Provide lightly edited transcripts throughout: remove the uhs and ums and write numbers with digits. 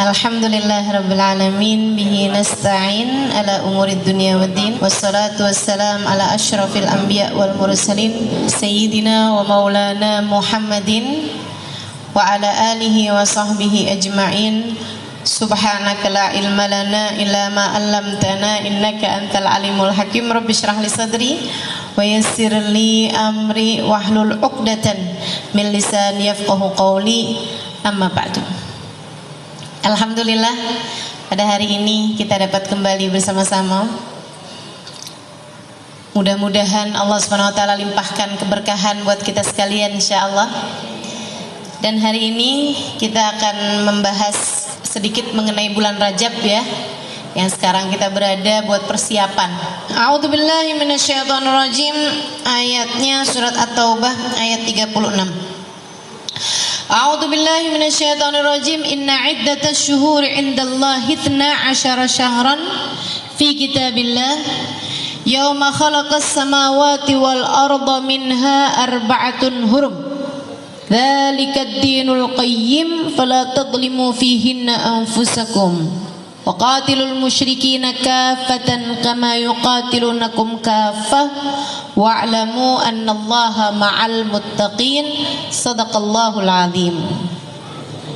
Alhamdulillah Rabbil Alamin. Bihi nasta'in ala umurid dunia waddin. Wassalatu wassalam ala ashrafil anbiya wal mursalin Sayyidina wa maulana Muhammadin wa ala alihi wa sahbihi ajma'in. Subhanaka la ilma lana illa ma 'allamtana innaka antal alimul hakim. Rabbi shrah li sadri wa yassir li amri wahlul 'uqdatan min lisani yafqahu qawli. Amma ba'du. Alhamdulillah, pada hari ini kita dapat kembali bersama-sama. Mudah-mudahan Allah SWT limpahkan keberkahan buat kita sekalian insyaallah. Dan hari ini kita akan membahas sedikit mengenai bulan Rajab ya, yang sekarang kita berada buat persiapan. A'udzubillahi minasyaitonirrajim. Ayatnya surat At-Taubah ayat 36. A'udzubillahi minasyaitonirrajim. Inna iddatash syuhuri 'indallahi 12 syahran fi kitabillah yauma khalaqas samawati wal arda minha arba'atun hurum. Dzalikad dinul qayyim fala tadlimu fihinna anfusakum wa qatilul musyrikina kaffatan kama yuqatilunakum kaffah wa'lamu annallaha ma'al muttaqin. Sadaqallahul azim.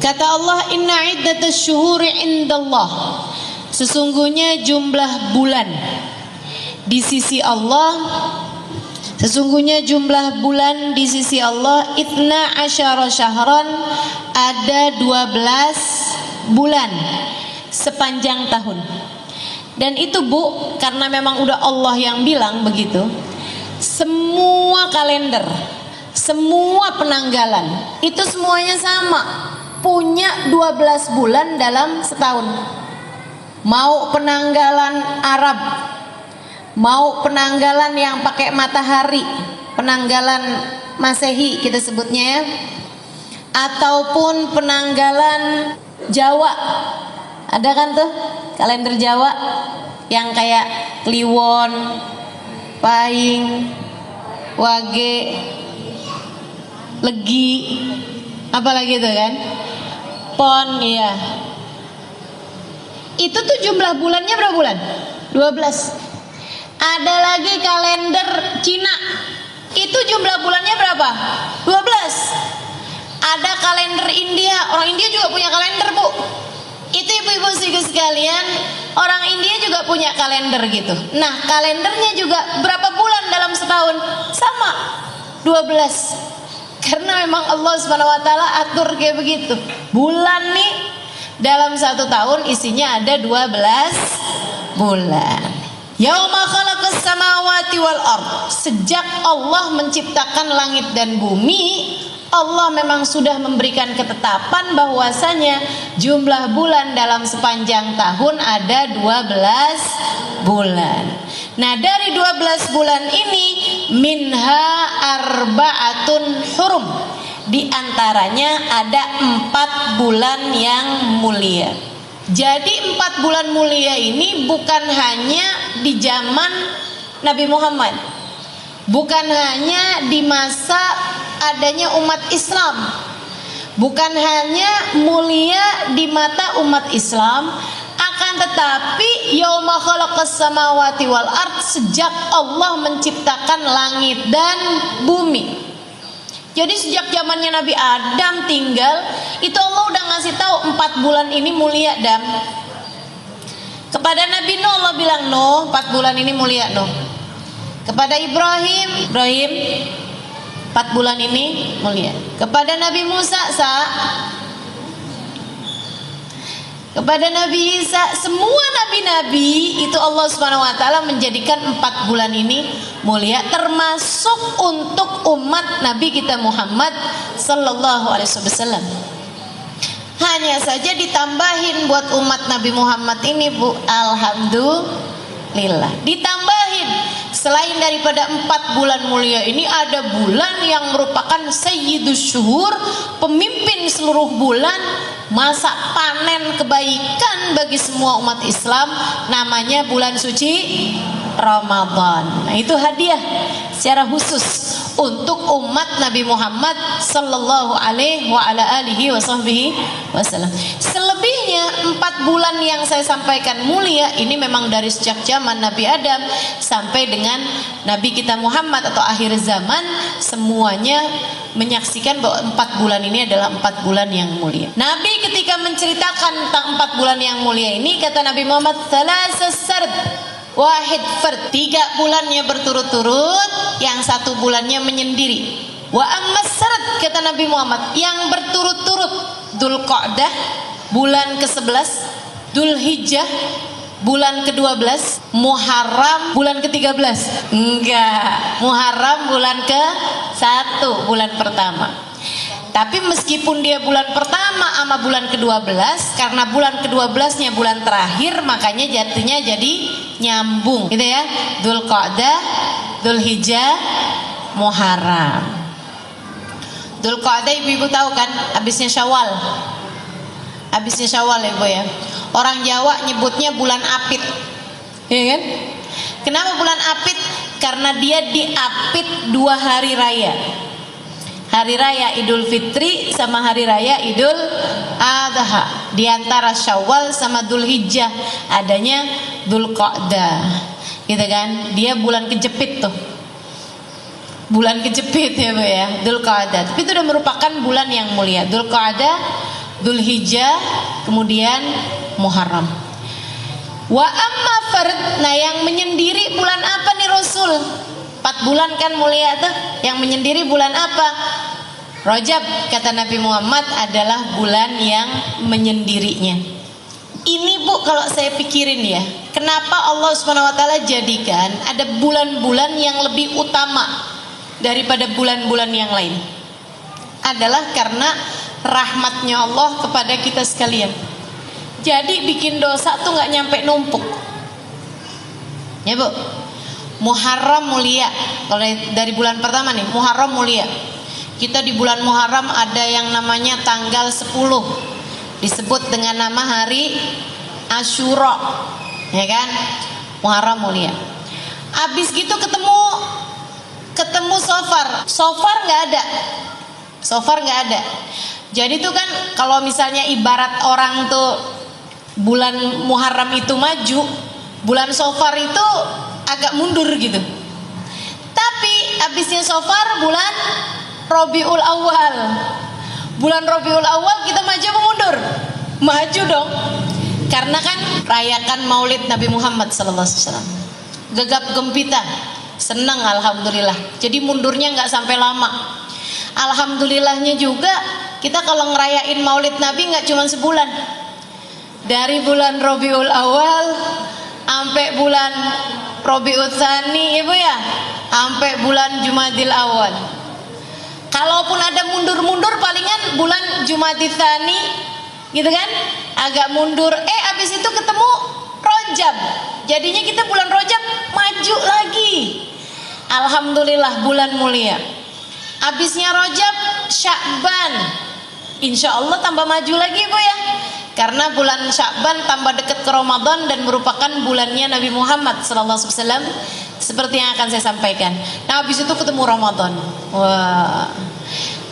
Kata Allah, inna iddatash syuhuri indallah, sesungguhnya jumlah bulan di sisi Allah, sesungguhnya jumlah bulan di sisi Allah 12 syahran, ada 12 bulan sepanjang tahun. Dan itu Bu, karena memang udah Allah yang bilang begitu. Semua kalender, semua penanggalan itu semuanya sama, punya 12 bulan dalam setahun. Mau penanggalan Arab, mau penanggalan yang pakai matahari, penanggalan Masehi kita sebutnya ya, ataupun penanggalan Jawa. Ada kan tuh kalender Jawa yang kayak Kliwon, Pahing, Wage, Legi, apalagi itu kan, Pon ya. Itu tuh jumlah bulannya berapa bulan? 12. Ada lagi kalender Cina, itu jumlah bulannya berapa? 12. Ada kalender India, orang India juga punya kalender Bu. Itu ibu-ibu sekalian, orang India juga punya kalender gitu. Nah kalendernya juga berapa bulan dalam setahun? Sama, 12. Karena memang Allah SWT atur kayak begitu. Bulan nih dalam satu tahun isinya ada 12 bulan. Yauma khalaqas samawati wal ard, sejak Allah menciptakan langit dan bumi, Allah memang sudah memberikan ketetapan bahwasanya jumlah bulan dalam sepanjang tahun ada 12 bulan. Nah dari 12 bulan ini minha arba'atun hurum, di antaranya ada 4 bulan yang mulia. Jadi 4 bulan mulia ini bukan hanya di zaman Nabi Muhammad, bukan hanya di masa adanya umat Islam, bukan hanya mulia di mata umat Islam, akan tetapi yauma khalaqas samawati wal ard, sejak Allah menciptakan langit dan bumi. Jadi sejak zamannya Nabi Adam tinggal, itu Allah udah ngasih tahu 4 bulan ini mulia. Dan kepada Nabi Nuh Allah bilang, Nuh 4 bulan ini mulia Nuh. Kepada Ibrahim 4 bulan ini mulia. Kepada Nabi Musa kepada Nabi Isa, semua nabi-nabi itu Allah SWT menjadikan 4 bulan ini mulia, termasuk untuk umat Nabi kita Muhammad sallallahu alaihi wasallam. Hanya saja ditambahin buat umat Nabi Muhammad ini Bu, alhamdulillah, ditambahin selain daripada 4 bulan mulia ini, ada bulan yang merupakan sayyidus syuhur, pemimpin seluruh bulan, masa panen kebaikan bagi semua umat Islam, namanya bulan suci Ramadan. Nah, itu hadiah secara khusus untuk umat Nabi Muhammad sallallahu alaihi wa ala alihi wasallam. Selebihnya Sesungguhnya 4 bulan yang saya sampaikan mulia ini memang dari sejak zaman Nabi Adam sampai dengan Nabi kita Muhammad atau akhir zaman, semuanya menyaksikan bahwa 4 bulan ini adalah 4 bulan yang mulia. Nabi ketika menceritakan tentang 4 bulan yang mulia ini, kata Nabi Muhammad, "Thalatsus sard wahid fard." 3 bulannya berturut-turut, yang 1 bulannya menyendiri. Wa ammas sard, kata Nabi Muhammad, yang berturut-turut, Dzulqa'dah bulan ke-11, Dzulhijjah bulan ke-12, Muharram bulan ke-13. Enggak, Muharram bulan ke-1, bulan pertama. Tapi meskipun dia bulan pertama sama bulan ke-12, karena bulan ke-12-nya bulan terakhir, makanya jatuhnya jadi nyambung gitu ya. Dzulqa'dah, Dzulhijjah, Muharram. Dzulqa'dah ibu-ibu tahu kan, habisnya Syawal. Habisnya Syawal ya, Bu ya. Orang Jawa nyebutnya bulan Apit. Ya kan? Kenapa bulan Apit? Karena dia diapit 2 hari raya. Hari raya Idul Fitri sama hari raya Idul Adha. Di antara Syawal sama Dzulhijjah adanya Dzulqa'dah. Gitu kan? Dia bulan kejepit tuh. Bulan kejepit ya, Bu ya, Dzulqa'dah. Tapi itu sudah merupakan bulan yang mulia. Dzulqa'dah, Dzulhijjah, kemudian Muharram. Wa amma fard, nah yang menyendiri bulan apa nih Rasul? 4 bulan kan mulia tuh. Yang menyendiri bulan apa? Rajab, kata Nabi Muhammad, adalah bulan yang menyendirinya. Ini Bu, kalau saya pikirin ya, kenapa Allah Subhanahu wa taala jadikan ada bulan-bulan yang lebih utama daripada bulan-bulan yang lain? Adalah karena rahmatnya Allah kepada kita sekalian. Jadi bikin dosa tuh nggak nyampe numpuk ya, Bu. Muharram mulia. Kalau dari bulan pertama nih, Muharram mulia. Kita di bulan Muharram ada yang namanya tanggal 10, disebut dengan nama hari Asyura, ya kan? Muharram mulia. Abis gitu ketemu Sofar nggak ada. Jadi tuh kan kalau misalnya ibarat orang tuh bulan Muharram itu maju, bulan Sofar itu agak mundur gitu. Tapi abisnya Sofar bulan Rabiul Awal. Bulan Rabiul Awal kita maju apa mundur? Maju dong. Karena kan rayakan Maulid Nabi Muhammad SAW. Gegap gempita, senang alhamdulillah. Jadi mundurnya nggak sampai lama. Alhamdulillahnya juga kita kalau ngerayain Maulid Nabi nggak cuma sebulan. Dari bulan Rabiul Awal sampai bulan Rabiul Tsani, Ibu ya, sampai bulan Jumadil Awal. Kalaupun ada mundur-mundur palingan bulan Jumadil Tsani, gitu kan? Agak mundur. Abis itu ketemu Rajab. Jadinya kita bulan Rajab maju lagi. Alhamdulillah bulan mulia. Abisnya Rajab, Sya'ban, insya Allah tambah maju lagi, Bu ya. Karena bulan Sya'ban tambah dekat ke Ramadan dan merupakan bulannya Nabi Muhammad SAW, seperti yang akan saya sampaikan. Nah, habis itu ketemu Ramadan. Wah,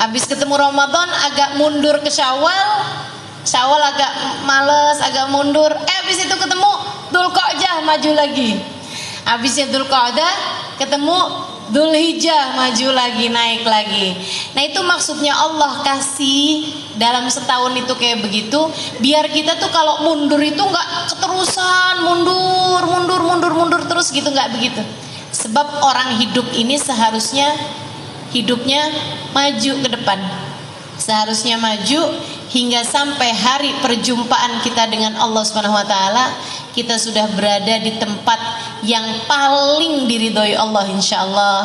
habis ketemu Ramadan agak mundur ke Syawal agak males, agak mundur. Habis itu ketemu Dzulqa'dah, maju lagi. Habisnya Dzulqa'dah ketemu Dzulhijjah, maju lagi, naik lagi. Nah, itu maksudnya Allah kasih dalam setahun itu kayak begitu, biar kita tuh kalau mundur itu nggak keterusan mundur terus gitu, nggak begitu. Sebab orang hidup ini seharusnya hidupnya maju ke depan, seharusnya maju hingga sampai hari perjumpaan kita dengan Allah Subhanahu wa taala, kita sudah berada di tempat yang paling diridhoi Allah insyaallah,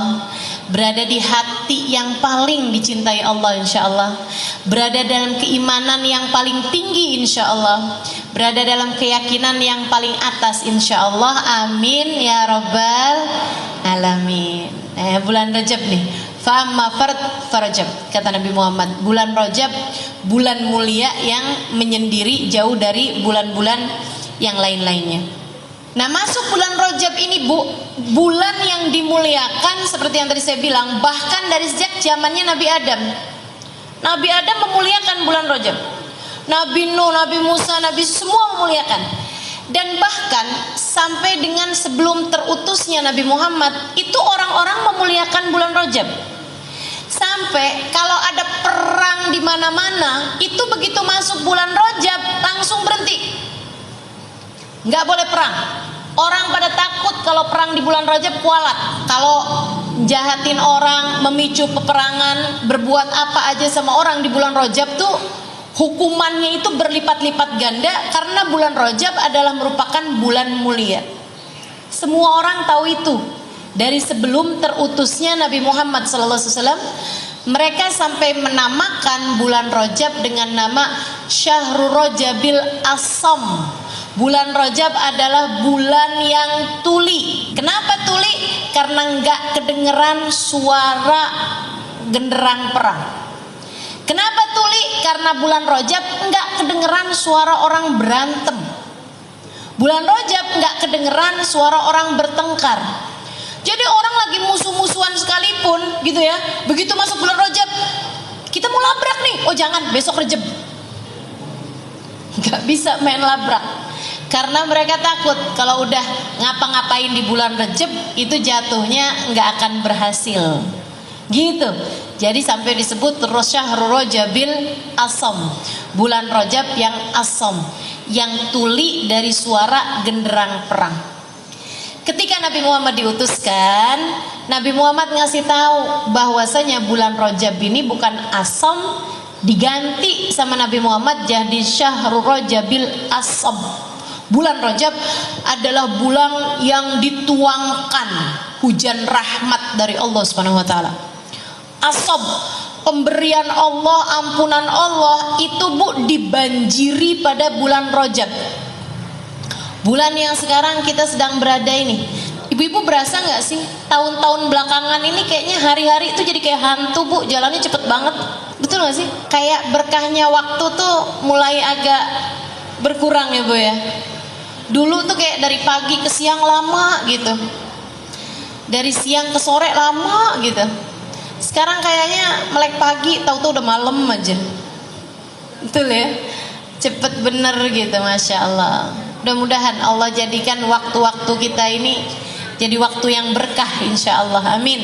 berada di hati yang paling dicintai Allah insyaallah, berada dalam keimanan yang paling tinggi insyaallah, berada dalam keyakinan yang paling atas insyaallah. Amin ya rabbal alamin. Bulan Rajab nih, fa'amma farajab, kata Nabi Muhammad, bulan Rajab bulan mulia yang menyendiri jauh dari bulan-bulan yang lain-lainnya. Nah, masuk bulan Rajab ini, Bu, bulan yang dimuliakan seperti yang tadi saya bilang, bahkan dari sejak zamannya Nabi Adam. Nabi Adam memuliakan bulan Rajab. Nabi Nuh, Nabi Musa, Nabi semua memuliakan. Dan bahkan sampai dengan sebelum terutusnya Nabi Muhammad, itu orang-orang memuliakan bulan Rajab. Sampai kalau ada perang di mana-mana, itu begitu masuk bulan Rajab langsung berhenti. Nggak boleh perang. Orang pada takut kalau perang di bulan Rajab, kualat. Kalau jahatin orang, memicu peperangan, berbuat apa aja sama orang di bulan Rajab tuh hukumannya itu berlipat-lipat ganda, karena bulan Rajab adalah merupakan bulan mulia. Semua orang tahu itu. Dari sebelum terutusnya Nabi Muhammad SAW, mereka sampai menamakan bulan Rajab dengan nama Syahrul Rajabil Asam. Bulan Rajab adalah bulan yang tuli. Kenapa tuli? Karena nggak kedengeran suara genderang perang. Kenapa tuli? Karena bulan Rajab nggak kedengeran suara orang berantem. Bulan Rajab nggak kedengeran suara orang bertengkar. Jadi orang lagi musuh-musuhan sekalipun gitu ya, begitu masuk bulan Rajab, kita mau labrak nih, oh jangan, besok Rajab. Nggak bisa main labrak, karena mereka takut kalau udah ngapa-ngapain di bulan Rajab itu jatuhnya nggak akan berhasil. Gitu. Jadi sampai disebut terus Syahrul Rajabil Asam, bulan Rajab yang asam, yang tuli dari suara genderang perang. Ketika Nabi Muhammad diutuskan, Nabi Muhammad ngasih tahu bahwasanya bulan Rajab ini bukan asam, diganti sama Nabi Muhammad jadi Syahrul Rajabil Asam. Bulan Rajab adalah bulan yang dituangkan hujan rahmat dari Allah Subhanahu wa taala. Asab, pemberian Allah, ampunan Allah itu Bu dibanjiri pada bulan Rajab. Bulan yang sekarang kita sedang berada ini, ibu-ibu berasa nggak sih tahun-tahun belakangan ini kayaknya hari-hari itu jadi kayak hantu Bu, jalannya cepet banget, betul nggak sih? Kayak berkahnya waktu tuh mulai agak berkurang ya Bu ya. Dulu tuh kayak dari pagi ke siang lama gitu, dari siang ke sore lama gitu. Sekarang kayaknya melek pagi tahu-tahu udah malam aja, betul ya, cepet bener gitu, Masya Allah. Mudah-mudahan Allah jadikan waktu-waktu kita ini jadi waktu yang berkah, insya Allah. Amin,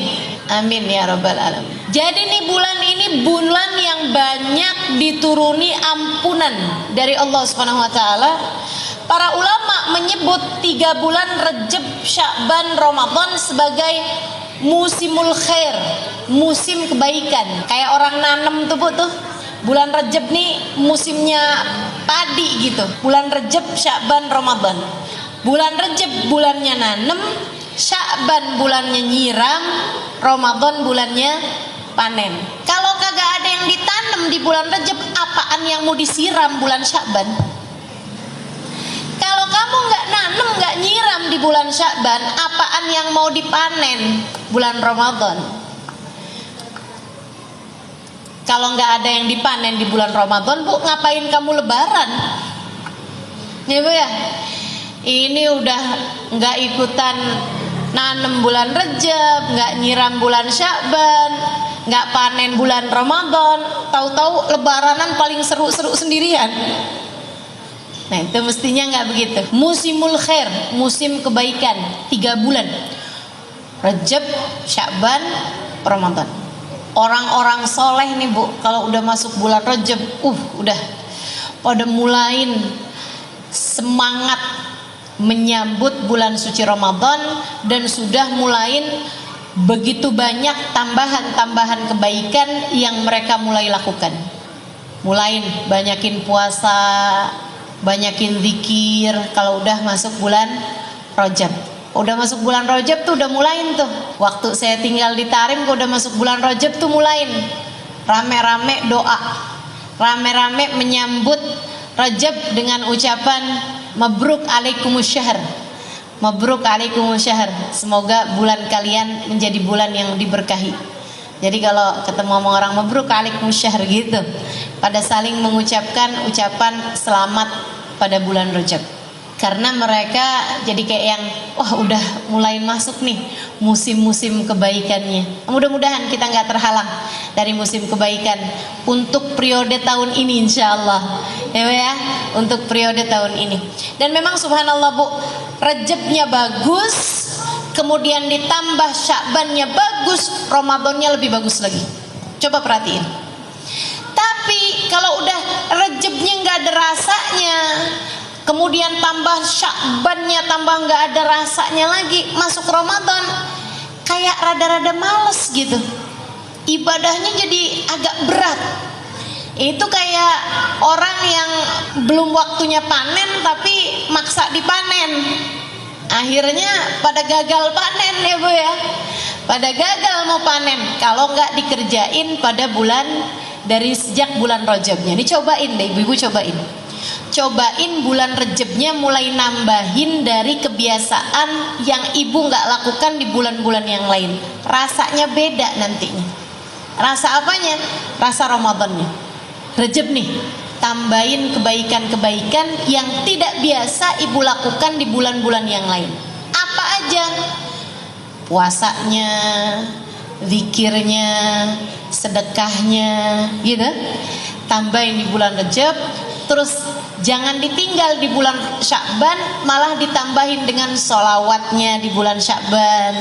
amin ya rabbal alamin. Jadi nih bulan ini bulan yang banyak dituruni ampunan dari Allah Subhanahu wa taala. Para ulama menyebut 3 bulan Rajab, Sya'ban, Ramadan sebagai musimul khair, musim kebaikan. Kayak orang nanem tuh Bu tuh. Bulan Rajab nih musimnya padi gitu. Bulan Rajab, Sya'ban, Ramadan. Bulan Rajab bulannya nanem, Sya'ban bulannya nyiram, Ramadan bulannya panen. Kalau kagak ada yang ditanam di bulan Rajab, apaan yang mau disiram bulan Sya'ban? Kalau kamu nggak nanem, nggak nyiram di bulan Sya'ban, apaan yang mau dipanen bulan Ramadan? Kalau nggak ada yang dipanen di bulan Ramadan, Bu, ngapain kamu lebaran? Ya Bu ya, ini udah nggak ikutan nanem bulan Rajab, nggak nyiram bulan Sya'ban, nggak panen bulan Ramadan, tahu-tahu lebaranan paling seru-seru sendirian. Nah itu mestinya nggak begitu. Musimul khair, musim kebaikan, 3 bulan, Rajab, Sya'ban, Ramadan. Orang-orang soleh nih Bu, kalau udah masuk bulan Rajab, udah pada mulain semangat menyambut bulan suci Ramadan, dan sudah mulain begitu banyak tambahan-tambahan kebaikan yang mereka mulai lakukan. Mulain banyakin puasa, banyakin zikir kalau udah masuk bulan Rajab. Udah masuk bulan Rajab tuh udah mulain tuh. Waktu saya tinggal di Tarim, kok udah masuk bulan Rajab tuh mulain rame-rame doa, rame-rame menyambut Rajab dengan ucapan mabruk alaikumus syahr, mabruk alaikumus syahr. Semoga bulan kalian menjadi bulan yang diberkahi. Jadi kalau ketemu sama orang mabruk alaikumus syahr gitu, pada saling mengucapkan ucapan selamat pada bulan Rajab. Karena mereka jadi kayak yang wah udah mulai masuk nih musim-musim kebaikannya. Mudah-mudahan kita nggak terhalang dari musim kebaikan untuk periode tahun ini, insya Allah ya, untuk periode tahun ini. Dan memang subhanallah Bu, Rajabnya bagus, kemudian ditambah Sya'bannya bagus, Ramadannya lebih bagus lagi. Coba perhatiin. Tapi kalau udah Rajabnya nggak ada rasanya, kemudian tambah Sya'bannya tambah nggak ada rasanya lagi, masuk Ramadan kayak rada-rada males gitu. Ibadahnya jadi agak berat. Itu kayak orang yang belum waktunya panen tapi maksa dipanen. Akhirnya pada gagal panen ya Bu ya. Pada gagal mau panen kalau nggak dikerjain pada bulan dari sejak bulan Rajabnya. Ini cobain deh ibu-ibu, cobain. Cobain bulan Rajabnya mulai nambahin dari kebiasaan yang ibu nggak lakukan di bulan-bulan yang lain. Rasanya beda nantinya. Rasa apanya? Rasa Ramadannya. Rajab nih, tambahin kebaikan-kebaikan yang tidak biasa ibu lakukan di bulan-bulan yang lain. Apa aja? Puasanya, zikirnya, sedekahnya, gitu. Tambahin di bulan Rajab. Terus jangan ditinggal di bulan Sya'ban, malah ditambahin dengan sholawatnya di bulan Sya'ban.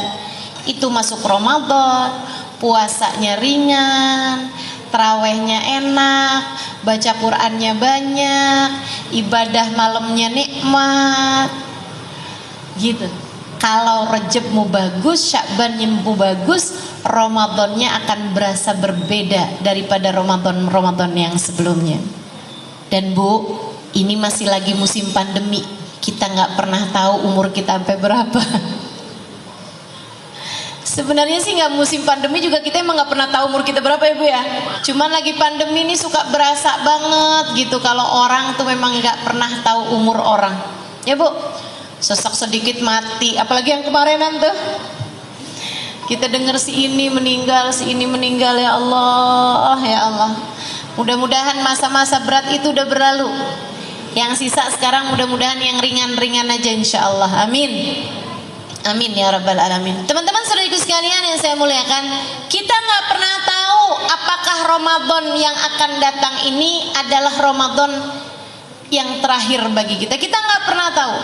Itu masuk Ramadan, puasanya ringan, tarawehnya enak, baca Qur'annya banyak, ibadah malamnya nikmat, gitu. Kalau Rajabmu bagus, Sya'banmu bagus, Ramadannya akan berasa berbeda daripada Ramadan yang sebelumnya. Dan Bu, ini masih lagi musim pandemi, kita nggak pernah tahu umur kita sampai berapa. Sebenarnya sih nggak musim pandemi juga kita emang nggak pernah tahu umur kita berapa ya Bu ya. Cuman lagi pandemi ini suka berasa banget gitu kalau orang tuh memang nggak pernah tahu umur orang. Ya Bu, sesak sedikit mati. Apalagi yang kemarinan tuh, kita dengar si ini meninggal ya Allah, ya Allah. Mudah-mudahan masa-masa berat itu udah berlalu. Yang sisa sekarang mudah-mudahan yang ringan-ringan aja insya Allah. Amin. Amin ya rabbal alamin. Teman-teman saudaraku sekalian yang saya muliakan, kita nggak pernah tahu apakah Ramadan yang akan datang ini adalah Ramadan yang terakhir bagi kita. Kita nggak pernah tahu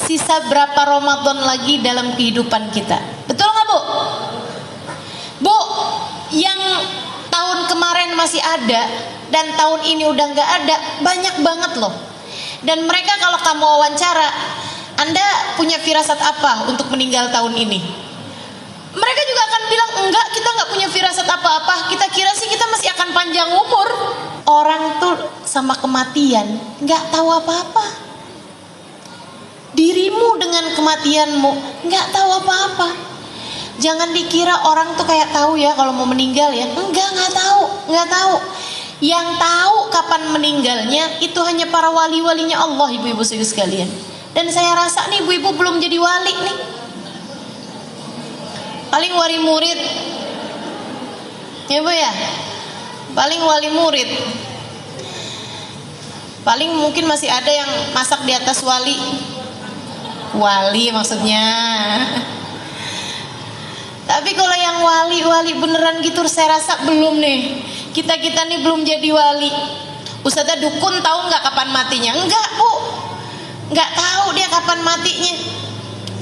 sisa berapa Ramadan lagi dalam kehidupan kita. Betul nggak Bu? Bu, yang tahun kemarin masih ada dan tahun ini udah nggak ada, banyak banget loh. Dan mereka kalau kamu wawancara, Anda punya firasat apa untuk meninggal tahun ini? Mereka juga akan bilang, enggak, kita nggak punya firasat apa-apa. Kita kira sih kita masih akan panjang umur. Orang tuh sama kematian nggak tahu apa-apa. Dirimu dengan kematianmu nggak tahu apa-apa. Jangan dikira orang tuh kayak tahu ya kalau mau meninggal ya. Nggak tahu. Yang tahu kapan meninggalnya itu hanya para wali-walinya Allah, ibu-ibu sekalian. Dan saya rasa nih ibu-ibu belum jadi wali nih. Paling wali murid. Ya Bu ya. Paling wali murid. Paling mungkin masih ada yang masak di atas wali. Wali maksudnya. Tapi kalau yang wali beneran gitu saya rasa belum nih. Kita nih belum jadi wali. Ustazah dukun tahu nggak kapan matinya? Enggak Bu. Nggak tahu dia kapan matinya.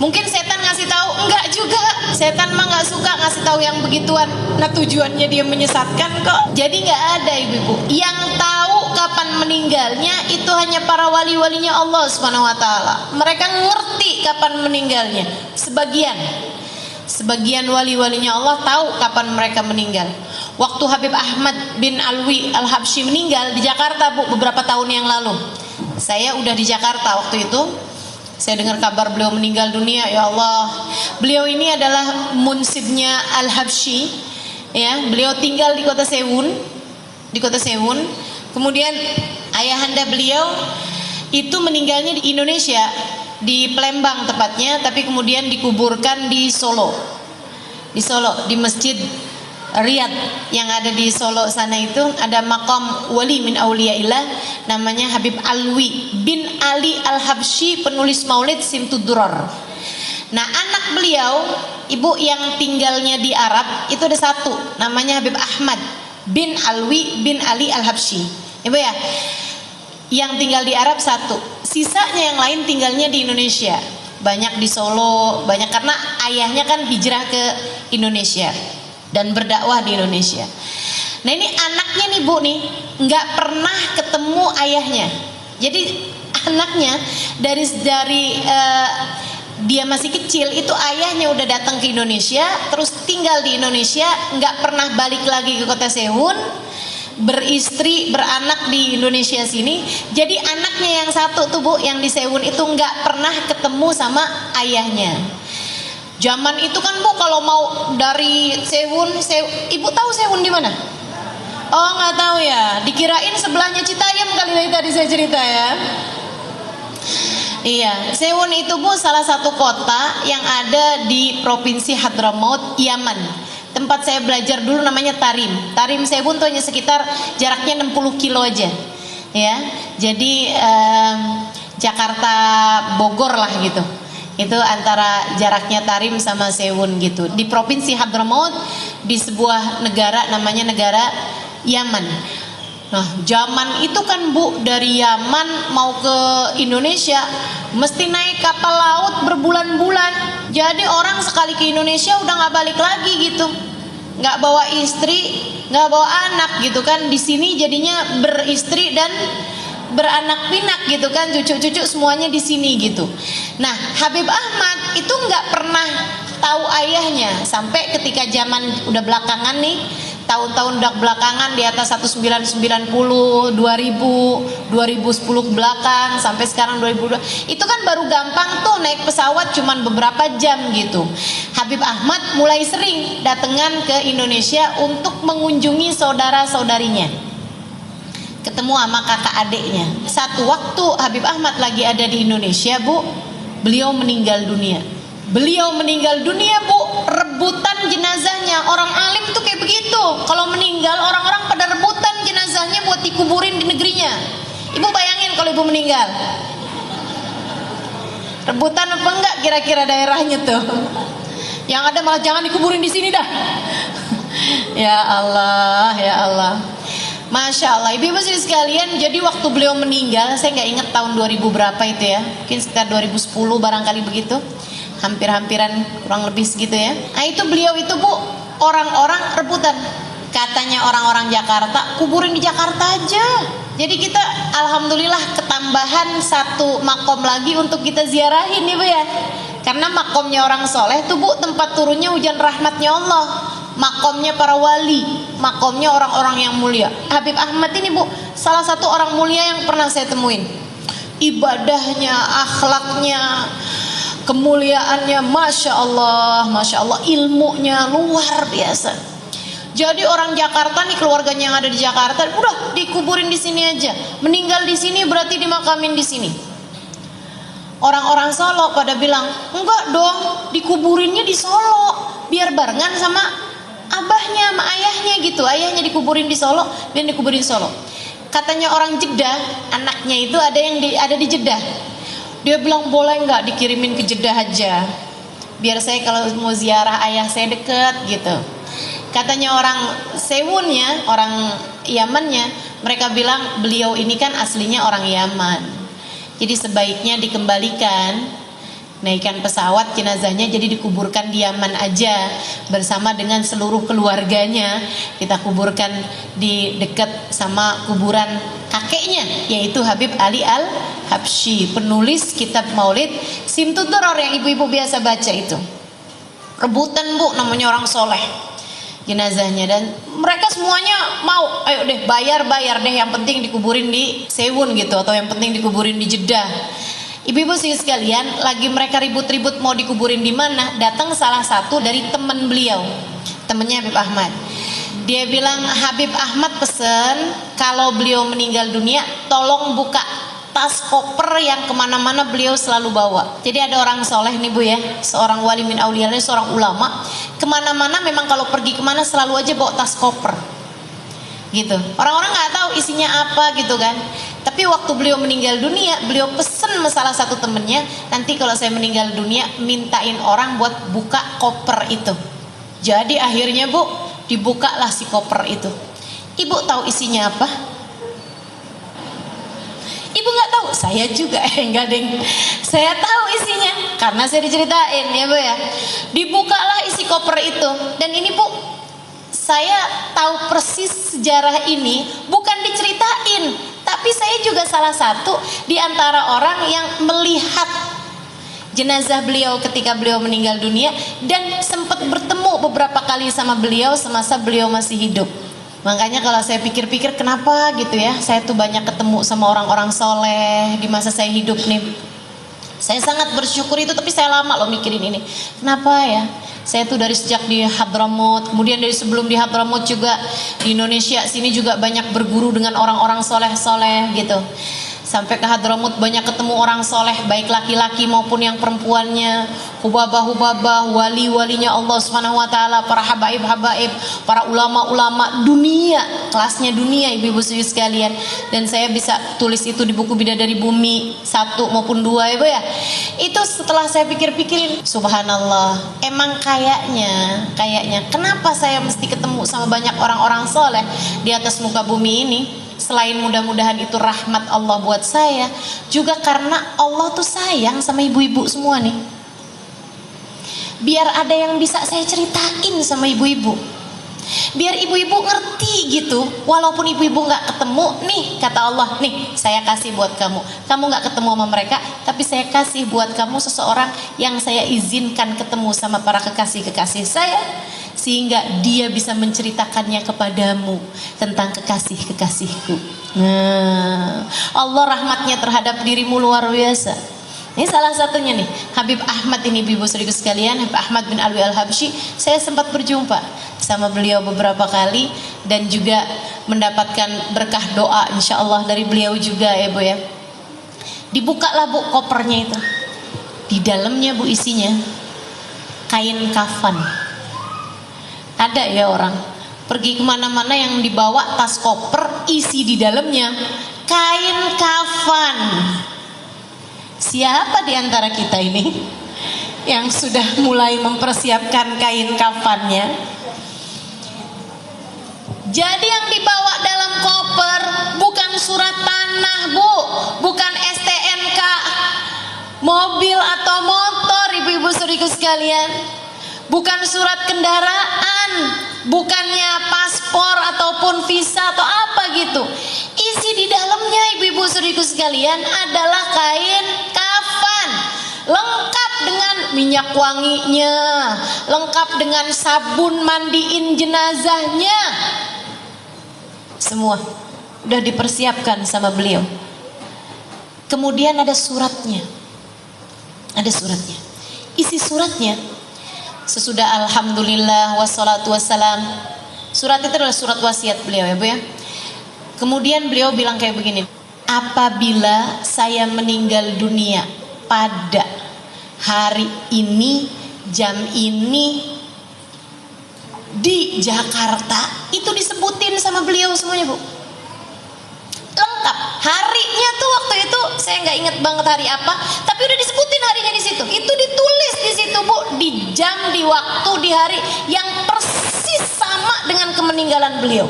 Mungkin setan ngasih tahu, enggak juga. Setan mah nggak suka ngasih tahu yang begituan. Nah tujuannya dia menyesatkan kok. Jadi nggak ada ibu-ibu. Yang tahu kapan meninggalnya itu hanya para wali-walinya Allah Subhanahu Wa Taala. Mereka ngerti kapan meninggalnya. Sebagian wali-walinya Allah tahu kapan mereka meninggal. Waktu Habib Ahmad bin Alwi Al-Habsyi meninggal di Jakarta Bu, beberapa tahun yang lalu. Saya udah di Jakarta waktu itu. Saya dengar kabar beliau meninggal dunia, ya Allah. Beliau ini adalah munsibnya Al-Habsyi, ya. Beliau tinggal di kota Sewun, Kemudian ayahanda beliau itu meninggalnya di Indonesia, di Palembang tepatnya, tapi kemudian dikuburkan di Solo, di Masjid Riyadh yang ada di Solo sana. Itu ada makam wali min auliyaillah namanya Habib Alwi bin Ali Al-Habsyi, penulis Maulid Simtud Durar. Nah anak beliau, ibu yang tinggalnya di Arab itu ada satu namanya Habib Ahmad bin Alwi bin Ali Al-Habsyi, ibu ya. Yang tinggal di Arab 1, sisanya yang lain tinggalnya di Indonesia. Banyak di Solo, banyak karena ayahnya kan hijrah ke Indonesia dan berdakwah di Indonesia. Nah ini anaknya nih Bu nih, nggak pernah ketemu ayahnya. Jadi anaknya dari dia masih kecil itu ayahnya udah datang ke Indonesia, terus tinggal di Indonesia, nggak pernah balik lagi ke kota Sehun, beristri beranak di Indonesia sini. Jadi anaknya yang satu tuh Bu, yang di Sehun itu nggak pernah ketemu sama ayahnya. Zaman itu kan Bu kalau mau dari Sehun, Ibu tahu Sehun di mana? Oh nggak tahu ya, dikirain sebelahnya Citayam kali ini tadi saya cerita ya. Iya, Sehun itu Bu salah satu kota yang ada di provinsi Hadramaut, Yaman. Tempat saya belajar dulu namanya Tarim. Tarim Sehun tuh hanya sekitar jaraknya 60 kilo aja. Ya. Jadi Jakarta Bogor lah gitu. Itu antara jaraknya Tarim sama Sehun gitu. Di provinsi Hadramaut, di sebuah negara namanya negara Yaman. Nah, zaman itu kan Bu, dari Yaman mau ke Indonesia mesti naik kapal laut berbulan-bulan. Jadi orang sekali ke Indonesia udah nggak balik lagi gitu, nggak bawa istri, nggak bawa anak gitu kan. Di sini jadinya beristri dan beranak pinak gitu kan, cucu-cucu semuanya di sini gitu. Nah, Habib Ahmad itu nggak pernah tahu ayahnya sampai ketika zaman udah belakangan nih, tahun-tahun udah belakangan di atas 1990, 2000, 2010 ke belakang sampai sekarang 2002. Itu kan baru gampang tuh naik pesawat cuman beberapa jam gitu. Habib Ahmad mulai sering datangan ke Indonesia untuk mengunjungi saudara-saudarinya. Ketemu sama kakak adiknya. Satu waktu Habib Ahmad lagi ada di Indonesia, Bu, beliau meninggal dunia. Beliau meninggal dunia Bu, rebutan jenazahnya. Orang alim tuh kayak begitu. Kalau meninggal orang-orang pada rebutan jenazahnya buat dikuburin di negerinya. Ibu bayangin kalau ibu meninggal, rebutan apa enggak kira-kira daerahnya tuh? Yang ada malah jangan dikuburin di sini dah. Ya Allah, ya Allah. Masya Allah, ibu-ibu sekalian. Jadi waktu beliau meninggal, saya nggak ingat tahun 2000 berapa itu ya, mungkin sekitar 2010 barangkali begitu, hampir-hampiran kurang lebih segitu ya. Nah itu beliau itu Bu, orang-orang rebutan. Katanya orang-orang Jakarta, kuburin di Jakarta aja. Jadi kita alhamdulillah ketambahan satu makom lagi untuk kita ziarahin nih Bu ya. Karena makomnya orang soleh tuh Bu, tempat turunnya hujan rahmatnya Allah. Makomnya para wali, makomnya orang-orang yang mulia. Habib Ahmad ini Bu, salah satu orang mulia yang pernah saya temuin. Ibadahnya, akhlaknya, kemuliaannya, Masya Allah, Masya Allah, ilmunya luar biasa. Jadi orang Jakarta nih, keluarganya yang ada di Jakarta, udah dikuburin di sini aja. Meninggal di sini berarti dimakamin di sini. Orang-orang Solo pada bilang, enggak dong, dikuburinnya di Solo, biar barengan sama abahnya, sama ayahnya gitu. Ayahnya dikuburin di Solo, dan dikuburin di Solo. Katanya orang Jeddah, anaknya itu ada di Jeddah. Dia bilang boleh nggak dikirimin ke Jeddah aja, biar saya kalau mau ziarah ayah saya deket gitu. Katanya orang Sehunnya, orang Yamannya, mereka bilang beliau ini kan aslinya orang Yaman, jadi sebaiknya dikembalikan, naikkan pesawat jenazahnya, jadi dikuburkan di Yaman aja bersama dengan seluruh keluarganya. Kita kuburkan di dekat sama kuburan kakeknya, yaitu Habib Ali Al-Habsyi, penulis kitab Maulid Simtud-Duror yang ibu-ibu biasa baca itu. Rebutan Bu, namanya orang soleh jenazahnya, dan mereka semuanya mau, ayo deh bayar deh, yang penting dikuburin di Sehun gitu, atau yang penting dikuburin di Jeddah. Ibu-ibu sekalian, lagi mereka ribut-ribut mau dikuburin di mana, datang salah satu dari teman beliau, temannya Habib Ahmad. Dia bilang, Habib Ahmad pesen kalau beliau meninggal dunia, tolong buka tas koper yang kemana-mana beliau selalu bawa. Jadi ada orang soleh nih Bu ya, seorang wali min auliya, seorang ulama, kemana-mana memang kalau pergi kemana selalu aja bawa tas koper gitu. Orang-orang nggak tahu isinya apa gitu kan. Tapi waktu beliau meninggal dunia, beliau pesen sama salah satu temennya, nanti kalau saya meninggal dunia mintain orang buat buka koper itu. Jadi akhirnya Bu, dibukalah si koper itu. Ibu tahu isinya apa? ibu nggak tahu? Saya juga enggak deng. Saya tahu isinya karena saya diceritain ya Bu ya. Dibukalah isi koper itu, dan ini Bu, saya tahu persis sejarah ini bukan diceritain, tapi saya juga salah satu di antara orang yang melihat jenazah beliau ketika beliau meninggal dunia, dan sempat bertemu beberapa kali sama beliau semasa beliau masih hidup. Makanya kalau saya pikir-pikir kenapa gitu ya, saya tuh banyak ketemu sama orang-orang soleh di masa saya hidup nih. Saya sangat bersyukur itu, tapi saya lama loh mikirin ini. Kenapa ya? Saya tuh dari sejak di Hadramut, kemudian dari sebelum di Hadramut juga di Indonesia sini juga banyak berguru dengan orang-orang soleh-soleh gitu. Sampai ke Hadramut banyak ketemu orang soleh, baik laki-laki maupun yang perempuannya, hubabah-hubabah, wali-walinya Allah Subhanahu wa taala, para habaib-habaib, para ulama-ulama dunia, kelasnya dunia ibu-ibu sekalian. Dan saya bisa tulis itu di buku Bidadari Bumi 1 maupun 2 ibu ya. Itu setelah saya pikir-pikirin, subhanallah, emang kayaknya kenapa saya mesti ketemu sama banyak orang-orang soleh di atas muka bumi ini? Selain mudah-mudahan itu rahmat Allah buat saya, juga karena Allah tuh sayang sama ibu-ibu semua nih. Biar ada yang bisa saya ceritain sama ibu-ibu, biar ibu-ibu ngerti gitu. Walaupun ibu-ibu gak ketemu, nih kata Allah, nih saya kasih buat kamu. Kamu gak ketemu sama mereka, tapi saya kasih buat kamu seseorang yang saya izinkan ketemu sama para kekasih-kekasih saya, sehingga dia bisa menceritakannya kepadamu tentang kekasih-kekasihku. Nah, Allah rahmatnya terhadap dirimu luar biasa. Ini salah satunya nih, Habib Ahmad ini ibu saudara sekalian, Habib Ahmad bin Alwi Al-Habsyi. Saya sempat berjumpa sama beliau beberapa kali dan juga mendapatkan berkah doa insya Allah dari beliau juga ya Bu ya. Dibukalah Bu kopernya itu. Di dalamnya Bu isinya kain kafan. Ada ya orang pergi kemana-mana yang dibawa tas koper isi di dalamnya kain kafan. Siapa di antara kita ini yang sudah mulai mempersiapkan kain kafannya? Jadi yang dibawa dalam koper bukan surat tanah Bu, bukan STNK mobil atau motor ibu-ibu saudariku sekalian, bukan surat kendaraan, bukannya paspor ataupun visa atau apa gitu. Isi di dalamnya ibu-ibu saudariku sekalian adalah kain kafan, lengkap dengan minyak wanginya, lengkap dengan sabun mandiin jenazahnya. Semua udah dipersiapkan sama beliau. Kemudian ada suratnya. Ada suratnya. Isi suratnya, sesudah alhamdulillah wassalatu wassalam, surat itu adalah surat wasiat beliau ya Bu ya. Kemudian beliau bilang kayak begini, apabila saya meninggal dunia pada hari ini, jam ini, di Jakarta, itu disebutin sama beliau semuanya Bu, lengkap. Harinya tuh waktu itu saya nggak inget banget hari apa, tapi udah disebutin harinya di situ. Itu ditulis di situ Bu, di jam, di waktu, di hari yang persis sama dengan kemeninggalan beliau.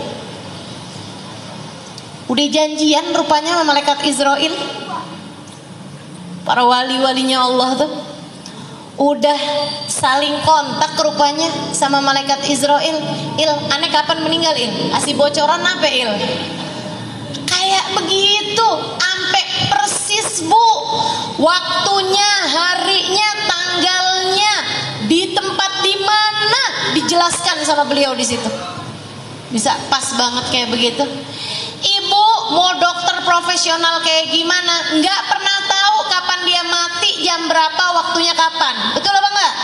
Udah janjian rupanya sama malaikat Israel, para wali-walinya Allah tuh udah saling kontak rupanya sama malaikat Israel. Aneh kapan meninggal Kasih bocoran apa kayak begitu, sampai persis Bu, waktunya, harinya, tanggalnya, di tempat di mana dijelaskan sama beliau di situ. Bisa pas banget kayak begitu. Ibu mau dokter profesional kayak gimana, nggak pernah tahu kapan dia mati, jam berapa, waktunya kapan. Betul apa enggak?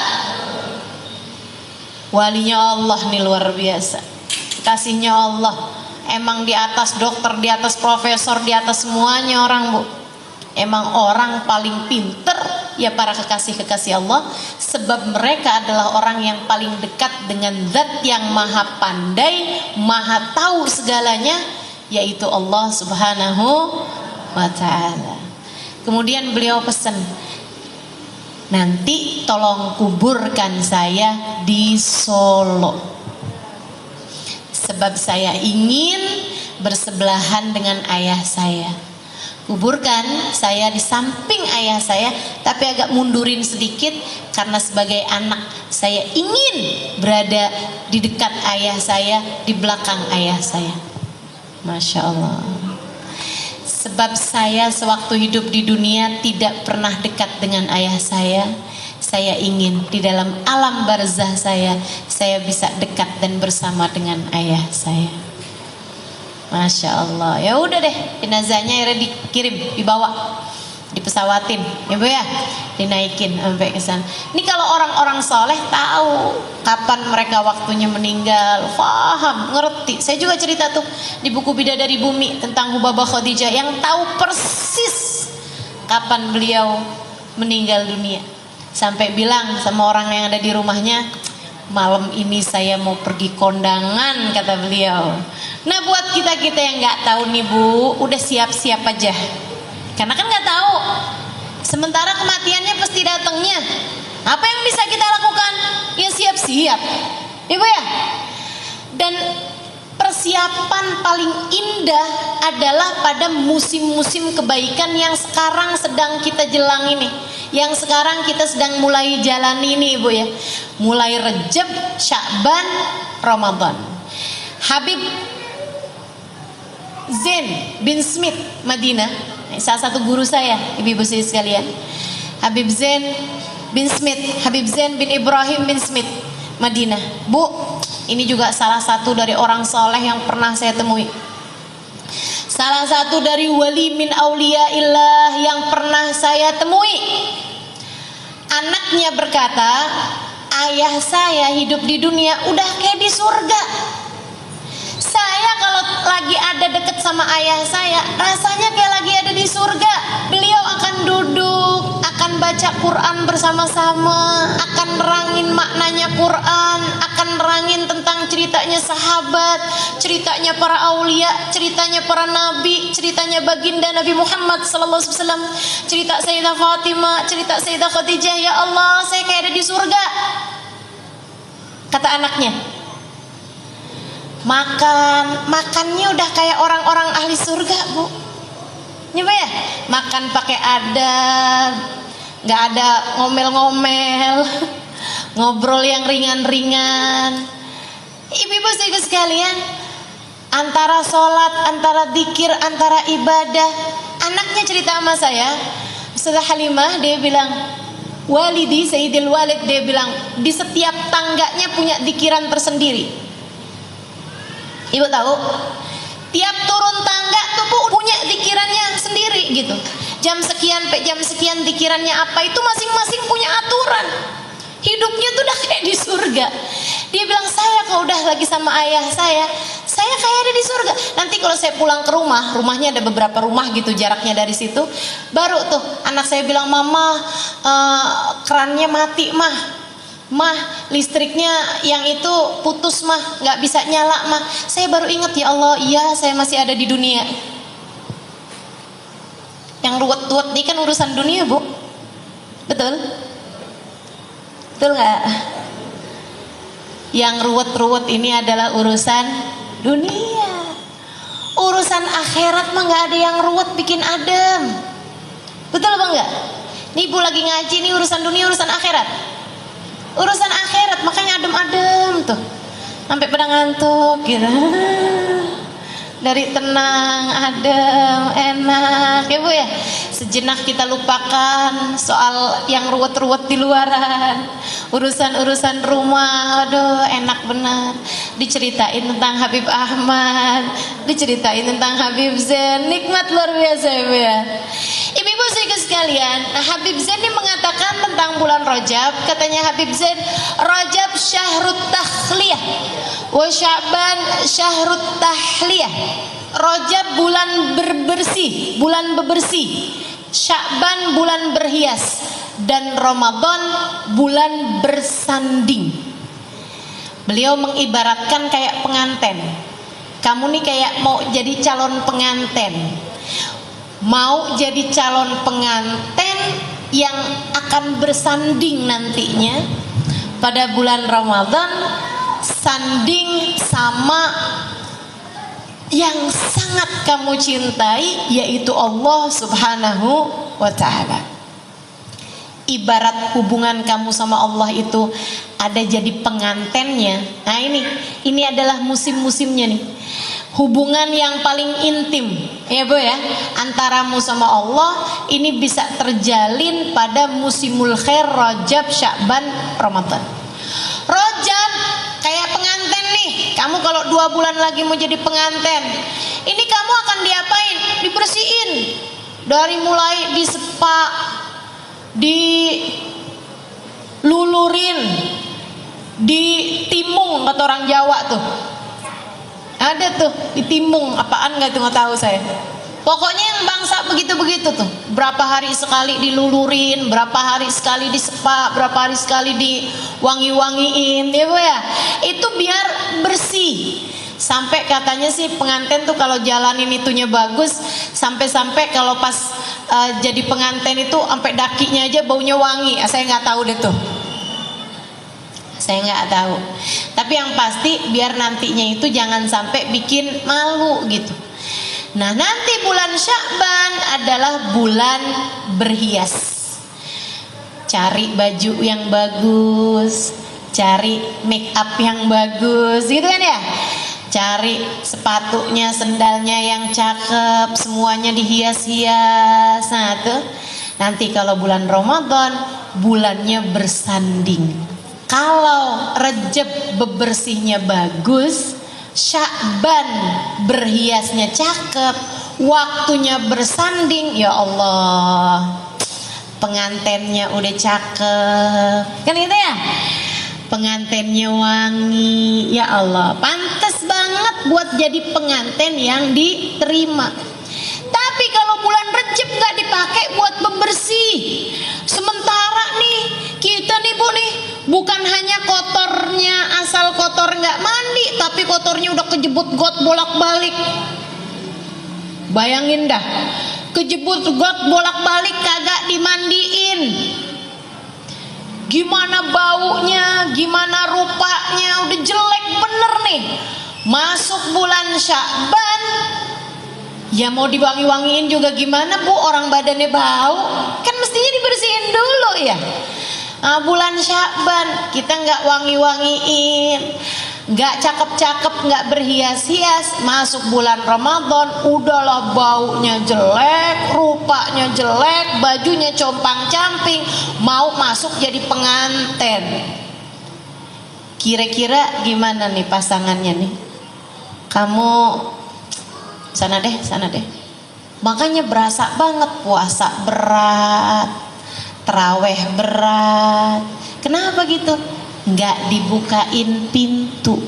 Walinya Allah nih luar biasa, kasihnya Allah. Emang di atas dokter, di atas profesor, di atas semuanya orang Bu. Emang orang paling pinter ya para kekasih-kekasih Allah, sebab mereka adalah orang yang paling dekat dengan zat yang maha pandai, maha tahu segalanya, yaitu Allah Subhanahu wa ta'ala. Kemudian beliau pesan, nanti tolong kuburkan saya di Solo, sebab saya ingin bersebelahan dengan ayah saya. kuburkan saya di samping ayah saya, tapi agak mundurin sedikit karena sebagai anak saya ingin berada di dekat ayah saya, di belakang ayah saya. Masya Allah. Sebab saya sewaktu hidup di dunia tidak pernah dekat dengan ayah saya. Saya ingin di dalam alam barzah saya bisa dekat dan bersama dengan ayah saya. Masya Allah. Ya udah deh, jenazahnya akhirnya dikirim, dibawa, dipesawatin, ibu ya, dinaikin sampai ke sana. Ini kalau orang-orang soleh tahu kapan mereka waktunya meninggal, paham, ngerti. Saya juga cerita tuh di buku Bidadari Bumi tentang Hubabah Khadijah yang tahu persis kapan beliau meninggal dunia. Sampai bilang sama orang yang ada di rumahnya, malam ini saya mau pergi kondangan, kata beliau. Nah buat kita-kita yang nggak tahu nih Bu, udah siap-siap aja, karena kan nggak tahu. Sementara kematiannya pasti datangnya. Apa yang bisa kita lakukan? Ya siap-siap, ibu ya. Dan persiapan paling indah adalah pada musim-musim kebaikan yang sekarang sedang kita jelang ini, yang sekarang kita sedang mulai jalani ini, ibu ya. Mulai Rejab, Sya'ban, Ramadan. Habib Zain bin Smith Madinah, salah satu guru saya, ibu-ibu sekalian, Habib Zain bin Smith, Habib Zain bin Ibrahim bin Smith Madinah. Bu, ini juga salah satu dari orang soleh yang pernah saya temui, salah satu dari wali min auliyaillah yang pernah saya temui. Anaknya berkata, ayah saya hidup di dunia udah kayak di surga. Saya kalau lagi ada deket sama ayah saya, rasanya kayak lagi ada di surga. Beliau akan duduk, akan baca Quran bersama-sama, akan nerangin maknanya Quran, akan nerangin tentang ceritanya sahabat, ceritanya para aulia, ceritanya para nabi, ceritanya baginda Nabi Muhammad SAW, cerita Sayyidah Fatimah, cerita Sayyidah Khadijah. Ya Allah, saya kayak ada di surga, kata anaknya. Makannya udah kayak orang-orang ahli surga, Bu. Nyoba ya, makan pakai adab, nggak ada ngomel-ngomel, ngobrol yang ringan-ringan. Ibu-ibu sekalian, antara sholat, antara zikir, antara ibadah. Anaknya cerita sama saya, Ustazah Halimah, dia bilang, walidi Sayyidil Walid, dia bilang, di setiap tangganya punya zikiran tersendiri. Ibu tahu, tiap turun tangga tuh Bu punya zikirannya sendiri gitu. Jam sekian sampai jam sekian zikirannya apa, itu masing-masing punya aturan. Hidupnya tuh udah kayak di surga. Dia bilang, saya kalau udah lagi sama ayah saya kayak ada di surga. Nanti kalau saya pulang ke rumah, rumahnya ada beberapa rumah gitu jaraknya dari situ, baru tuh anak saya bilang, mama kerannya mati mah, listriknya yang itu putus mah, nggak bisa nyala mah. Saya baru ingat, ya Allah, iya saya masih ada di dunia. Yang ruwet-ruwet ini kan urusan dunia, Bu. Betul? Betul nggak? Yang ruwet-ruwet ini adalah urusan dunia. Urusan akhirat mah nggak ada yang ruwet bikin adem. Betul apa enggak? Nih Bu lagi ngaji, nih urusan dunia, urusan akhirat. Urusan akhirat makanya adem-adem tuh, sampai pada ngantuk gitu. Dari tenang, adem, enak ya Bu ya. Sejenak kita lupakan soal yang ruwet-ruwet di luaran. Urusan-urusan rumah, aduh enak benar. Diceritain tentang Habib Ahmad, diceritain tentang Habib Zain, nikmat luar biasa ya Bu ya. Ibu-ibu sekalian, nah Habib Zain ini mengatakan tentang bulan Rajab, katanya Habib Zain, Rajab syahrut takhliyah wa Sya'ban syahrut tahliyah. Rajab bulan berbersih, bulan bebersih, Sya'ban bulan berhias, dan Ramadan bulan bersanding. Beliau mengibaratkan kayak pengantin. Kamu nih kayak mau jadi calon pengantin, mau jadi calon pengantin yang akan bersanding nantinya pada bulan Ramadan, sanding sama yang sangat kamu cintai, yaitu Allah Subhanahu wa ta'ala. Ibarat hubungan kamu sama Allah itu ada jadi pengantennya. Nah ini adalah musim-musimnya nih. Hubungan yang paling intim, ya Bu ya, antaramu sama Allah ini bisa terjalin pada musimul khair, Rajab, Sya'ban, Ramadan. Rajab kayak pengantin nih. Kamu kalau 2 bulan lagi mau jadi pengantin, ini kamu akan diapain? Dibersihin. Dari mulai disepa, dilulurin, ditimung kata orang Jawa tuh. Ada tuh ditimung, apaan nggak tuh, nggak tahu saya. Pokoknya yang bangsa begitu-begitu tuh. Berapa hari sekali dilulurin, berapa hari sekali disepa, berapa hari sekali diwangi-wangiin, ya Bu ya. Itu biar bersih. Sampai katanya sih pengantin tuh kalau jalanin itunya bagus, sampai-sampai kalau pas jadi pengantin itu sampai dakinya aja baunya wangi. Saya nggak tahu deh tuh. Saya nggak tahu. Tapi yang pasti biar nantinya itu jangan sampai bikin malu gitu. Nah, nanti bulan Sya'ban adalah bulan berhias. Cari baju yang bagus, cari make up yang bagus, gitu kan ya? Cari sepatunya, sendalnya yang cakep, semuanya dihias-hias. Nah, tuh nanti kalau bulan Ramadan, bulannya bersanding. Kalau Rajab bebersihnya bagus, Sya'ban berhiasnya cakep, waktunya bersanding, ya Allah, pengantennya udah cakep, kan itu ya, pengantennya wangi, ya Allah, pantas banget buat jadi pengantin yang diterima. Tapi kalau bulan Rajab nggak dipakai buat pembersih, sementara nih kita nih Bu nih, bukan hanya kotornya asal kotor nggak mandi, tapi kotornya udah kejebut got bolak-balik. Bayangin dah, kejebut got bolak-balik kagak dimandiin, gimana baunya, gimana rupanya, udah jelek bener nih. Masuk bulan Sya'ban, ya mau diwangi-wangiin juga gimana Bu, orang badannya bau, kan mestinya dibersihin dulu ya. Nah, bulan Sya'ban kita nggak wangi-wangiin, nggak cakep-cakep, nggak berhias-hias, masuk bulan Ramadan udahlah baunya jelek, rupanya jelek, bajunya compang-camping, mau masuk jadi pengantin. Kira-kira gimana nih pasangannya nih? Kamu sana deh. Makanya berasa banget puasa berat, terawih berat. Kenapa gitu? Nggak dibukain pintu.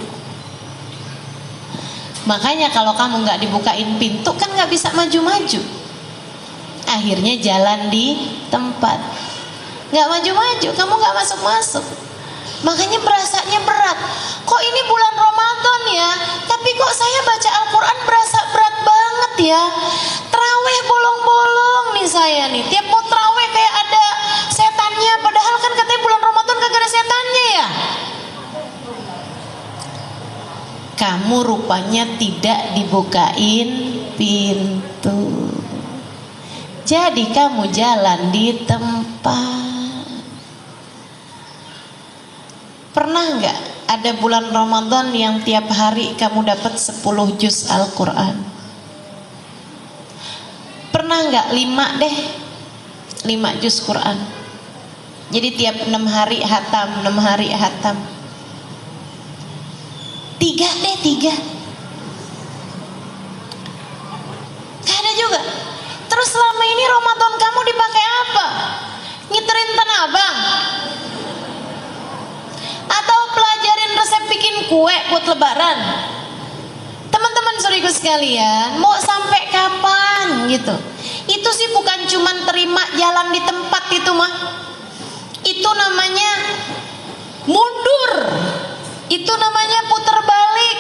Makanya kalau kamu nggak dibukain pintu kan nggak bisa maju-maju. Akhirnya jalan di tempat, nggak maju-maju, kamu nggak masuk-masuk. Makanya berasanya berat. Kok ini bulan Ramadan ya, tapi kok saya baca Al-Quran berasa berat banget ya. Terawih bolong-bolong nih saya nih, tiap mau terawih kayak ada setannya. Padahal kan katanya bulan Ramadan kagak ada setannya ya. Kamu rupanya tidak dibukain pintu. Jadi kamu jalan di tempat. Pernah nggak ada bulan Ramadan yang tiap hari kamu dapat 10 juz Al-Quran? Pernah nggak 5 juz Quran? Jadi tiap 6 hari hatam, 6 hari hatam. 3. Gak ada juga. Terus selama ini Ramadan kamu dipakai apa? Ngiterin Tanah Abang? Atau pelajarin resep bikin kue buat lebaran? Teman-teman saudaraku sekalian, mau sampai kapan gitu? Itu sih bukan cuman terima jalan di tempat itu mah. Itu namanya mundur. Itu namanya putar balik.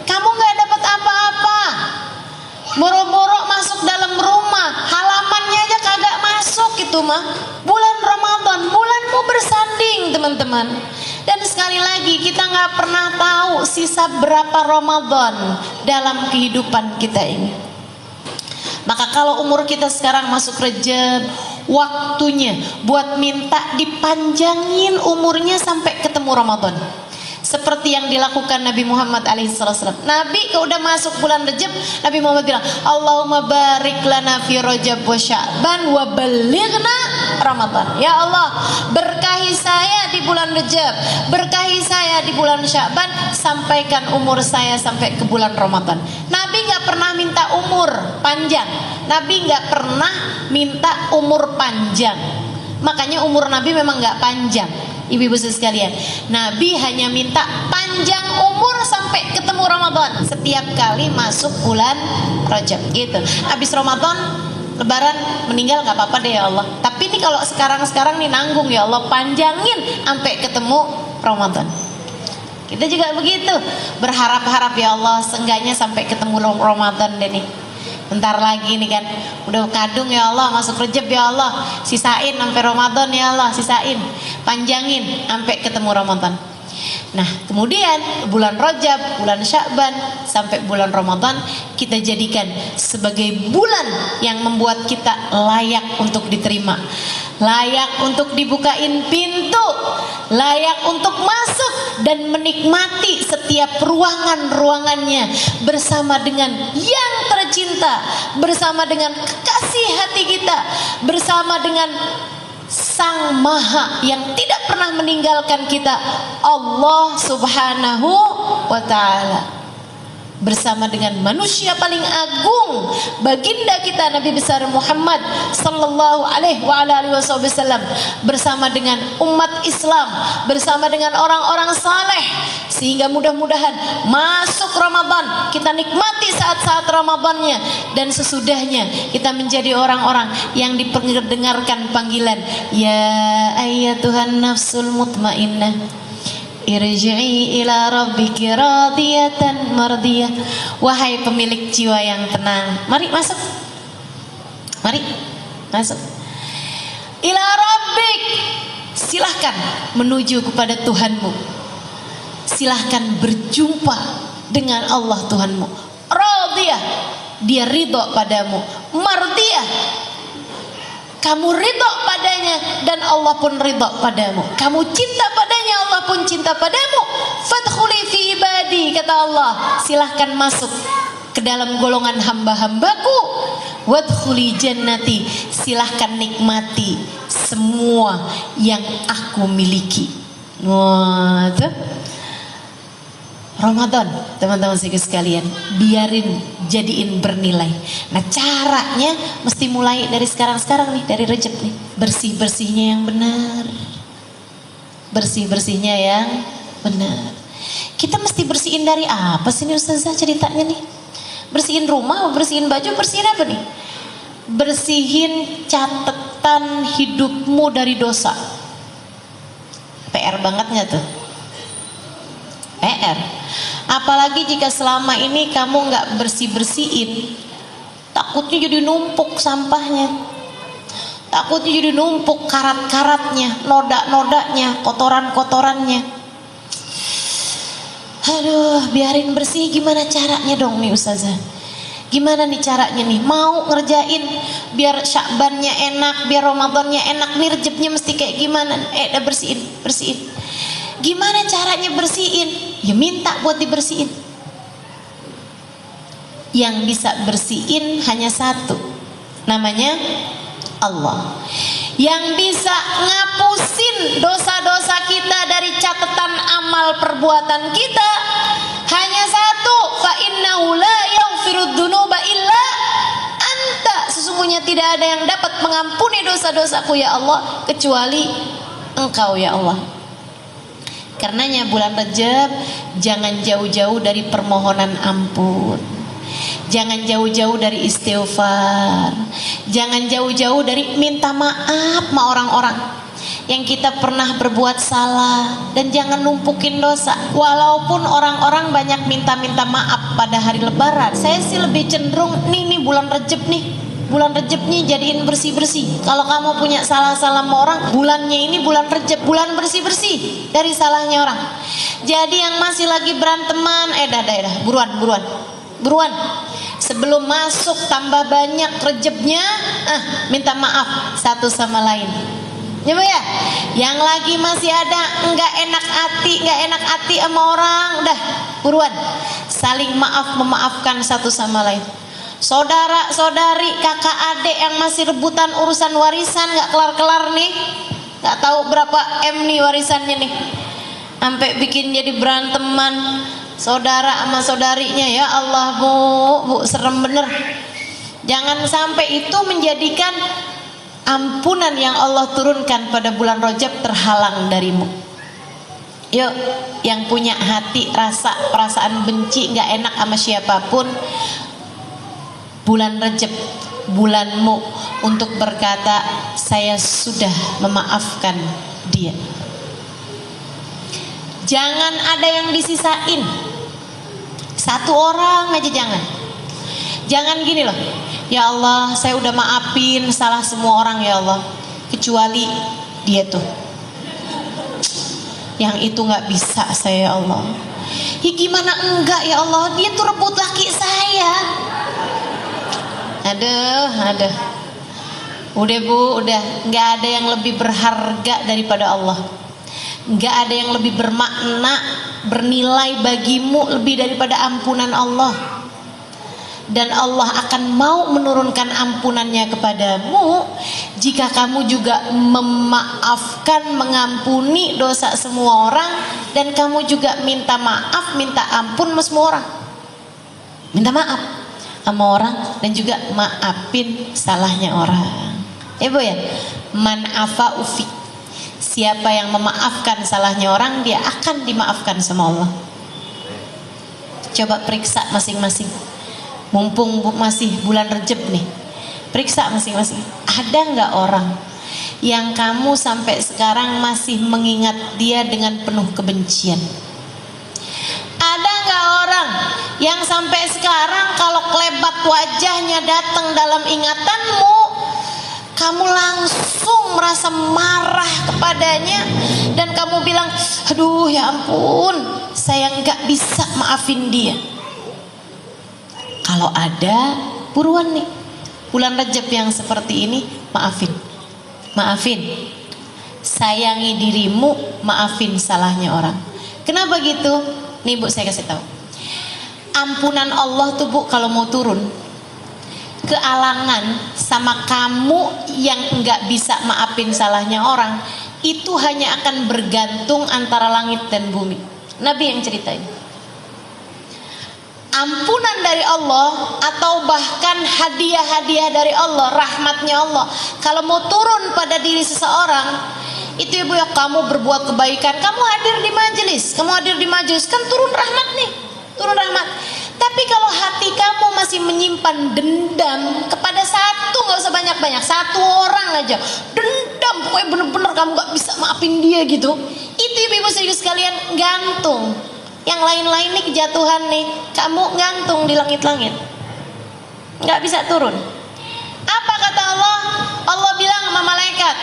Kamu gak dapat apa-apa. Boro-boro masuk dalam rumah, halamannya aja kagak masuk itu mah. Bulan Ramadan, bulanmu bersanding teman-teman. Dan sekali lagi kita nggak pernah tahu sisa berapa Ramadan. dalam kehidupan kita ini. Maka kalau umur kita sekarang masuk Rajab, waktunya buat minta dipanjangin umurnya sampai ketemu Ramadan. Seperti yang dilakukan Nabi Muhammad alaihissalam. Nabi kalau udah masuk bulan Rajab, Nabi Muhammad bilang, Allahumma barik lana fi Rajab wa Sya'ban wa balighna Ramadan. Ya Allah, berkahi saya di bulan Rajab, berkahi saya di bulan Sya'ban, sampaikan umur saya sampai ke bulan Ramadan. Nabi nggak pernah minta umur panjang. Nabi nggak pernah minta umur panjang. Makanya umur Nabi memang nggak panjang. Ibu-ibu sekalian, Nabi hanya minta panjang umur sampai ketemu Ramadan setiap kali masuk bulan Rajab gitu. Habis Ramadan, Lebaran, meninggal nggak apa-apa deh ya Allah. Tapi ini kalau sekarang nih nanggung ya Allah, panjangin sampai ketemu Ramadan. Kita juga begitu, berharap-harap ya Allah, seenggaknya sampai ketemu Ramadan deh nih. Bentar lagi nih kan, udah kadung ya Allah, masuk Rajab ya Allah, sisain sampai Ramadan ya Allah, sisain, panjangin sampai ketemu Ramadan. Nah kemudian bulan Rajab, bulan Sya'ban sampai bulan Ramadan kita jadikan sebagai bulan yang membuat kita layak untuk diterima, layak untuk dibukain pintu, layak untuk masuk dan menikmati setiap ruangan-ruangannya bersama dengan yang tercinta, bersama dengan kekasih hati kita, bersama dengan Sang Maha yang tidak pernah meninggalkan kita, Allah Subhanahu wa Ta'ala, bersama dengan manusia paling agung, baginda kita Nabi besar Muhammad sallallahu alaihi wasallam, bersama dengan umat Islam, bersama dengan orang-orang saleh, sehingga mudah-mudahan masuk Ramadan kita nikmati saat-saat Ramadannya, dan sesudahnya kita menjadi orang-orang yang diperdengarkan panggilan ya ayyatuhan nafsul mutmainnah irji'i ila rabbiki radiyatan mardiyah. Wahai pemilik jiwa yang tenang, mari masuk, mari masuk. Ila rabbik, silahkan menuju kepada Tuhanmu, silahkan berjumpa dengan Allah Tuhanmu. Radiyah, dia ridho padamu. Mardiyah, kamu ridho padanya dan Allah pun ridho padamu. Kamu cinta padanya, Allah pun cinta padamu. Fadkhuli fi ibadi, kata Allah, silahkan masuk ke dalam golongan hamba-hambaku. Wadkhuli jannati, silahkan nikmati semua yang aku miliki. Wah, tuh Ramadan, teman-teman sekalian, biarin jadiin bernilai. Nah caranya mesti mulai dari sekarang nih, dari Rajab nih. Bersih-bersihnya yang benar, bersih-bersihnya yang benar. Kita mesti bersihin dari apa sih nih Ustazah ceritanya nih? Bersihin rumah, bersihin baju, bersihin apa nih? Bersihin catatan hidupmu dari dosa. PR banget gak tuh? PR. Apalagi jika selama ini kamu nggak bersih-bersihin, takutnya jadi numpuk sampahnya, takutnya jadi numpuk karat-karatnya, noda-nodanya, kotoran-kotorannya. Aduh, biarin bersih. Gimana caranya dong nih Ustazah? Gimana nih caranya nih? Mau ngerjain biar Sya'bannya enak, biar Ramadannya enak, nih Rajabnya mesti kayak gimana? Udah bersihin. Gimana caranya bersihin? Ya minta buat dibersihin. Yang bisa bersihin hanya satu, namanya Allah. Yang bisa ngapusin dosa-dosa kita dari catatan amal perbuatan kita hanya satu, fa innahu la yaghfirud dzunuba illa anta. Sesungguhnya tidak ada yang dapat mengampuni dosa-dosaku ya Allah kecuali Engkau ya Allah. Karenanya bulan Rajab jangan jauh-jauh dari permohonan ampun, jangan jauh-jauh dari istighfar, jangan jauh-jauh dari minta maaf sama orang-orang yang kita pernah berbuat salah, dan jangan numpukin dosa. Walaupun orang-orang banyak minta-minta maaf pada hari Lebaran, saya sih lebih cenderung nih bulan Rajab nih, bulan Rajab nih jadiin bersih-bersih. Kalau kamu punya salah-salah sama orang, bulannya ini bulan Rajab, bulan bersih-bersih dari salahnya orang. Jadi yang masih lagi beranteman, dah, buruan Buruan, sebelum masuk tambah banyak Rejabnya, minta maaf satu sama lain. Ya Bu ya, yang lagi masih ada nggak enak hati sama orang, udah buruan saling maaf memaafkan satu sama lain. Saudara saudari, kakak adik yang masih rebutan urusan warisan nggak kelar nih, nggak tahu berapa M nih warisannya nih, sampai bikin jadi beranteman saudara sama saudarinya. Ya Allah bu, serem bener. Jangan sampai itu menjadikan ampunan yang Allah turunkan pada bulan Rajab terhalang darimu. Yuk, yang punya hati perasaan benci nggak enak sama siapapun, bulan Rajab bulanmu untuk berkata saya sudah memaafkan dia. Jangan ada yang disisain, satu orang aja jangan gini loh, ya Allah saya udah maafin salah semua orang ya Allah, kecuali dia tuh, yang itu nggak bisa saya ya Allah. Ya gimana enggak ya Allah, dia tuh rebut laki saya. Aduh, udah Bu, udah nggak ada yang lebih berharga daripada Allah, nggak ada yang lebih bermakna, bernilai bagimu lebih daripada ampunan Allah. Dan Allah akan mau menurunkan ampunannya kepadamu jika kamu juga memaafkan, mengampuni dosa semua orang, dan kamu juga minta maaf, minta ampun sama semua orang. Minta maaf sama orang dan juga maafin salahnya orang. Bu ya, man afa ufi, siapa yang memaafkan salahnya orang, dia akan dimaafkan sama Allah. Coba periksa masing-masing, mumpung masih bulan Rejab nih, periksa masing-masing. Ada nggak orang yang kamu sampai sekarang masih mengingat dia dengan penuh kebencian? Ada nggak orang yang sampai sekarang kalau kelebat wajahnya datang dalam ingatanmu, kamu langsung merasa marah kepadanya dan kamu bilang, aduh ya ampun, saya nggak bisa maafin dia? Kalau ada, buruan nih, bulan Rajab yang seperti ini, maafin, sayangi dirimu, maafin salahnya orang. Kenapa gitu? Nih Bu, saya kasih tahu, ampunan Allah tuh Bu kalau mau turun kealangan sama kamu yang nggak bisa maafin salahnya orang, itu hanya akan bergantung antara langit dan bumi. Nabi yang ceritain. Ampunan dari Allah atau bahkan hadiah-hadiah dari Allah, rahmatnya Allah, kalau mau turun pada diri seseorang, itu Ibu ya, kamu berbuat kebaikan, kamu hadir di majelis, kan turun rahmat nih, turun rahmat. Tapi kalau hati kamu masih menyimpan dendam kepada satu, nggak usah banyak-banyak, satu orang aja, dendam, pokoknya bener-bener kamu nggak bisa maafin dia gitu, itu Ibu serius sekalian, gantung. Yang lain-lain nih kejatuhan nih, kamu gantung di langit-langit, nggak bisa turun. Apa kata Allah? Allah bilang sama malaikat,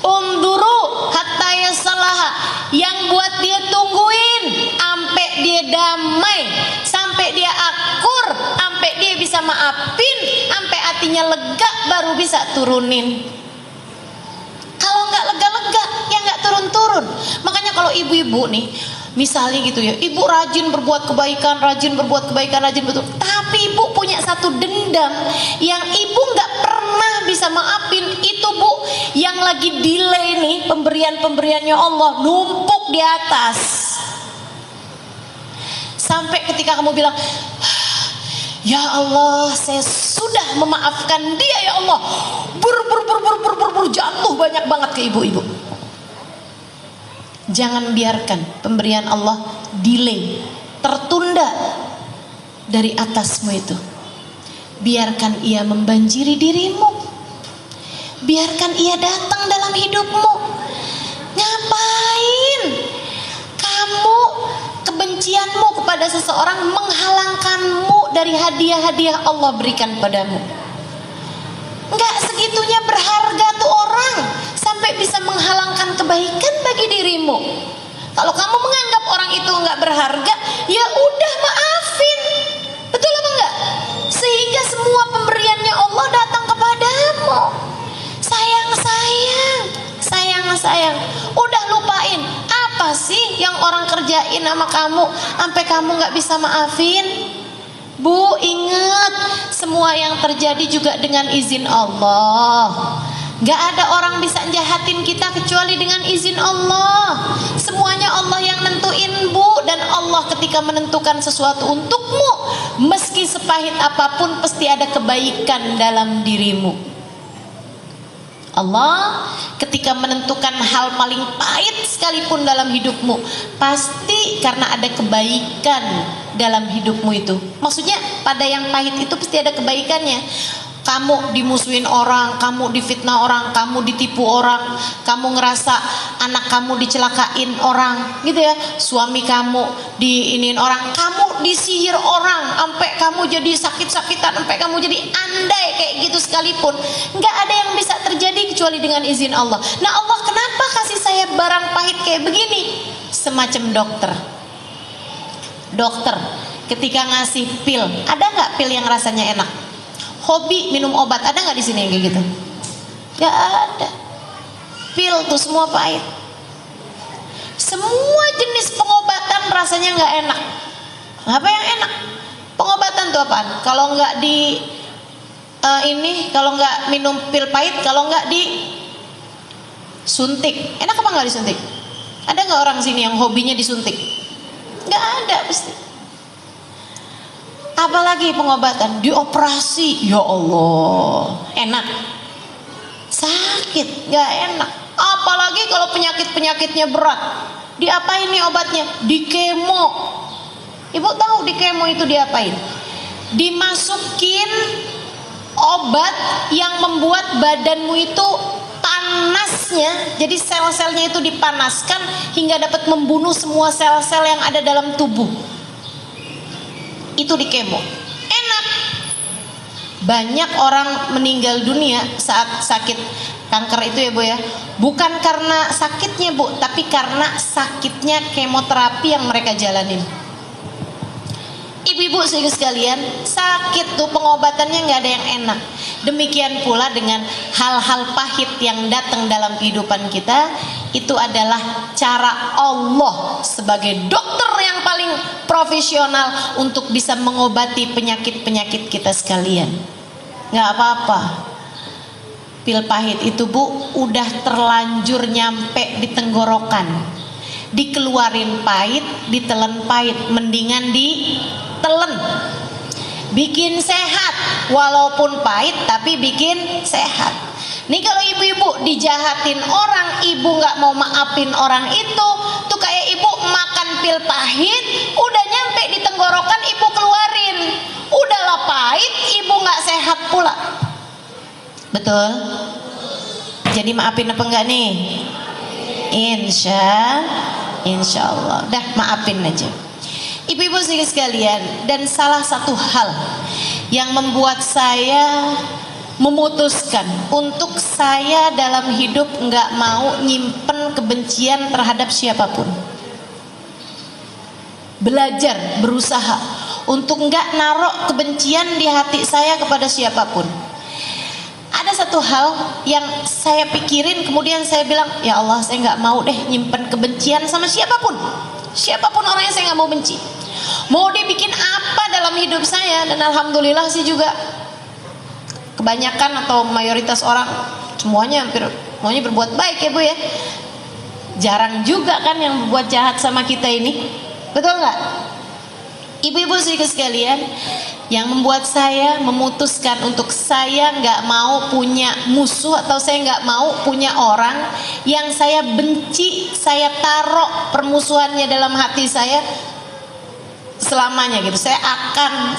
unduru hatta yasalaha, yang buat dia tungguin sampai dia damai, sampai dia akur, sampai dia bisa maafin, sampai hatinya lega, baru bisa turunin. Kalau nggak lega-lega, ya nggak turun-turun. Makanya kalau ibu-ibu nih, misalnya gitu ya, ibu rajin berbuat kebaikan, betul, tapi ibu punya satu dendam yang ibu nggak pernah bisa maafin, itu Bu, yang lagi delay nih pemberiannya Allah, numpuk di atas. Sampai ketika kamu bilang, ya Allah saya sudah memaafkan dia ya Allah, jatuh banyak banget ke ibu-ibu. Jangan biarkan pemberian Allah delay, tertunda dari atasmu itu. Biarkan ia membanjiri dirimu, biarkan ia datang dalam hidupmu. Ngapain kamu kebencianmu kepada seseorang menghalangkanmu dari hadiah-hadiah Allah berikan padamu? Enggak segitunya berharga tuh orang sampai bisa menghalangkan kebaikan bagi dirimu. Kalau kamu menganggap orang itu enggak berharga, ya udah maafin. Betul semua pemberiannya Allah datang kepadamu. Sayang. Udah lupain. Apa sih yang orang kerjain sama kamu sampai kamu gak bisa maafin? Bu, ingat, semua yang terjadi juga dengan izin Allah. Gak ada orang bisa jahatin kita kecuali dengan izin Allah. Semuanya Allah yang nentuin, Bu. Dan Allah ketika menentukan sesuatu untukmu, meski sepahit apapun, pasti ada kebaikan dalam dirimu. Allah ketika menentukan hal paling pahit sekalipun dalam hidupmu, pasti karena ada kebaikan dalam hidupmu itu. Maksudnya pada yang pahit itu pasti ada kebaikannya. Kamu dimusuhin orang, kamu difitnah orang, kamu ditipu orang, kamu ngerasa anak kamu dicelakain orang, gitu ya. Suami kamu diinin orang, kamu disihir orang, sampai kamu jadi sakit-sakitan, sampai kamu jadi andai kayak gitu sekalipun, nggak ada yang bisa terjadi kecuali dengan izin Allah. Nah, Allah kenapa kasih saya barang pahit kayak begini? Semacam dokter ketika ngasih pil, ada nggak pil yang rasanya enak? Hobi minum obat, ada nggak di sini yang kayak gitu? Gak ada. Pil tuh semua pahit. Semua jenis pengobatan rasanya nggak enak. Apa yang enak? Pengobatan tuh apaan? Kalau nggak di kalau nggak minum pil pahit, kalau nggak disuntik, enak apa nggak disuntik? Ada nggak orang sini yang hobinya disuntik? Nggak ada pasti. Apalagi pengobatan, dioperasi, ya Allah, enak? Sakit, gak enak. Apalagi kalau penyakitnya berat, diapain nih obatnya? Di kemo. Ibu tahu di kemo itu diapain? Dimasukin obat yang membuat badanmu itu panasnya, jadi sel-selnya itu dipanaskan hingga dapat membunuh semua sel-sel yang ada dalam tubuh. Itu di kemo. Enak. Banyak orang meninggal dunia saat sakit kanker itu ya Bu ya, bukan karena sakitnya Bu, tapi karena sakitnya kemoterapi yang mereka jalanin. Ibu-ibu sekalian, sakit tuh pengobatannya nggak ada yang enak. Demikian pula dengan hal-hal pahit yang datang dalam kehidupan kita, itu adalah cara Allah sebagai dokter yang paling profesional untuk bisa mengobati penyakit-penyakit kita sekalian. Nggak apa-apa. Pil pahit itu Bu, udah terlanjur nyampe di tenggorokan. Dikeluarin pahit, ditelan pahit, mendingan ditelan. Bikin sehat, walaupun pahit tapi bikin sehat. Nih kalau ibu-ibu dijahatin orang, ibu nggak mau maafin orang itu, tuh kayak ibu makan pil pahit, udah nyampe di tenggorokan ibu keluarin, udahlah pahit, ibu nggak sehat pula. Betul? Jadi maafin apa enggak nih? Insya Allah, dah maafin aja. Ibu-ibu sekalian, dan salah satu hal yang membuat saya memutuskan untuk saya dalam hidup nggak mau nyimpen kebencian terhadap siapapun. Belajar, berusaha untuk nggak narok kebencian di hati saya kepada siapapun. Ada satu hal yang saya pikirin, kemudian saya bilang, ya Allah, saya nggak mau deh nyimpen kebencian sama siapapun. Siapapun orangnya saya nggak mau benci. Mau dia bikin apa dalam hidup saya, dan alhamdulillah sih juga kebanyakan atau mayoritas orang semuanya berbuat baik ya Bu ya. Jarang juga kan yang berbuat jahat sama kita ini, betul nggak? Ibu-ibu sekalian, yang membuat saya memutuskan untuk saya nggak mau punya musuh, atau saya nggak mau punya orang yang saya benci, saya taruh permusuhannya dalam hati saya selamanya gitu. Saya akan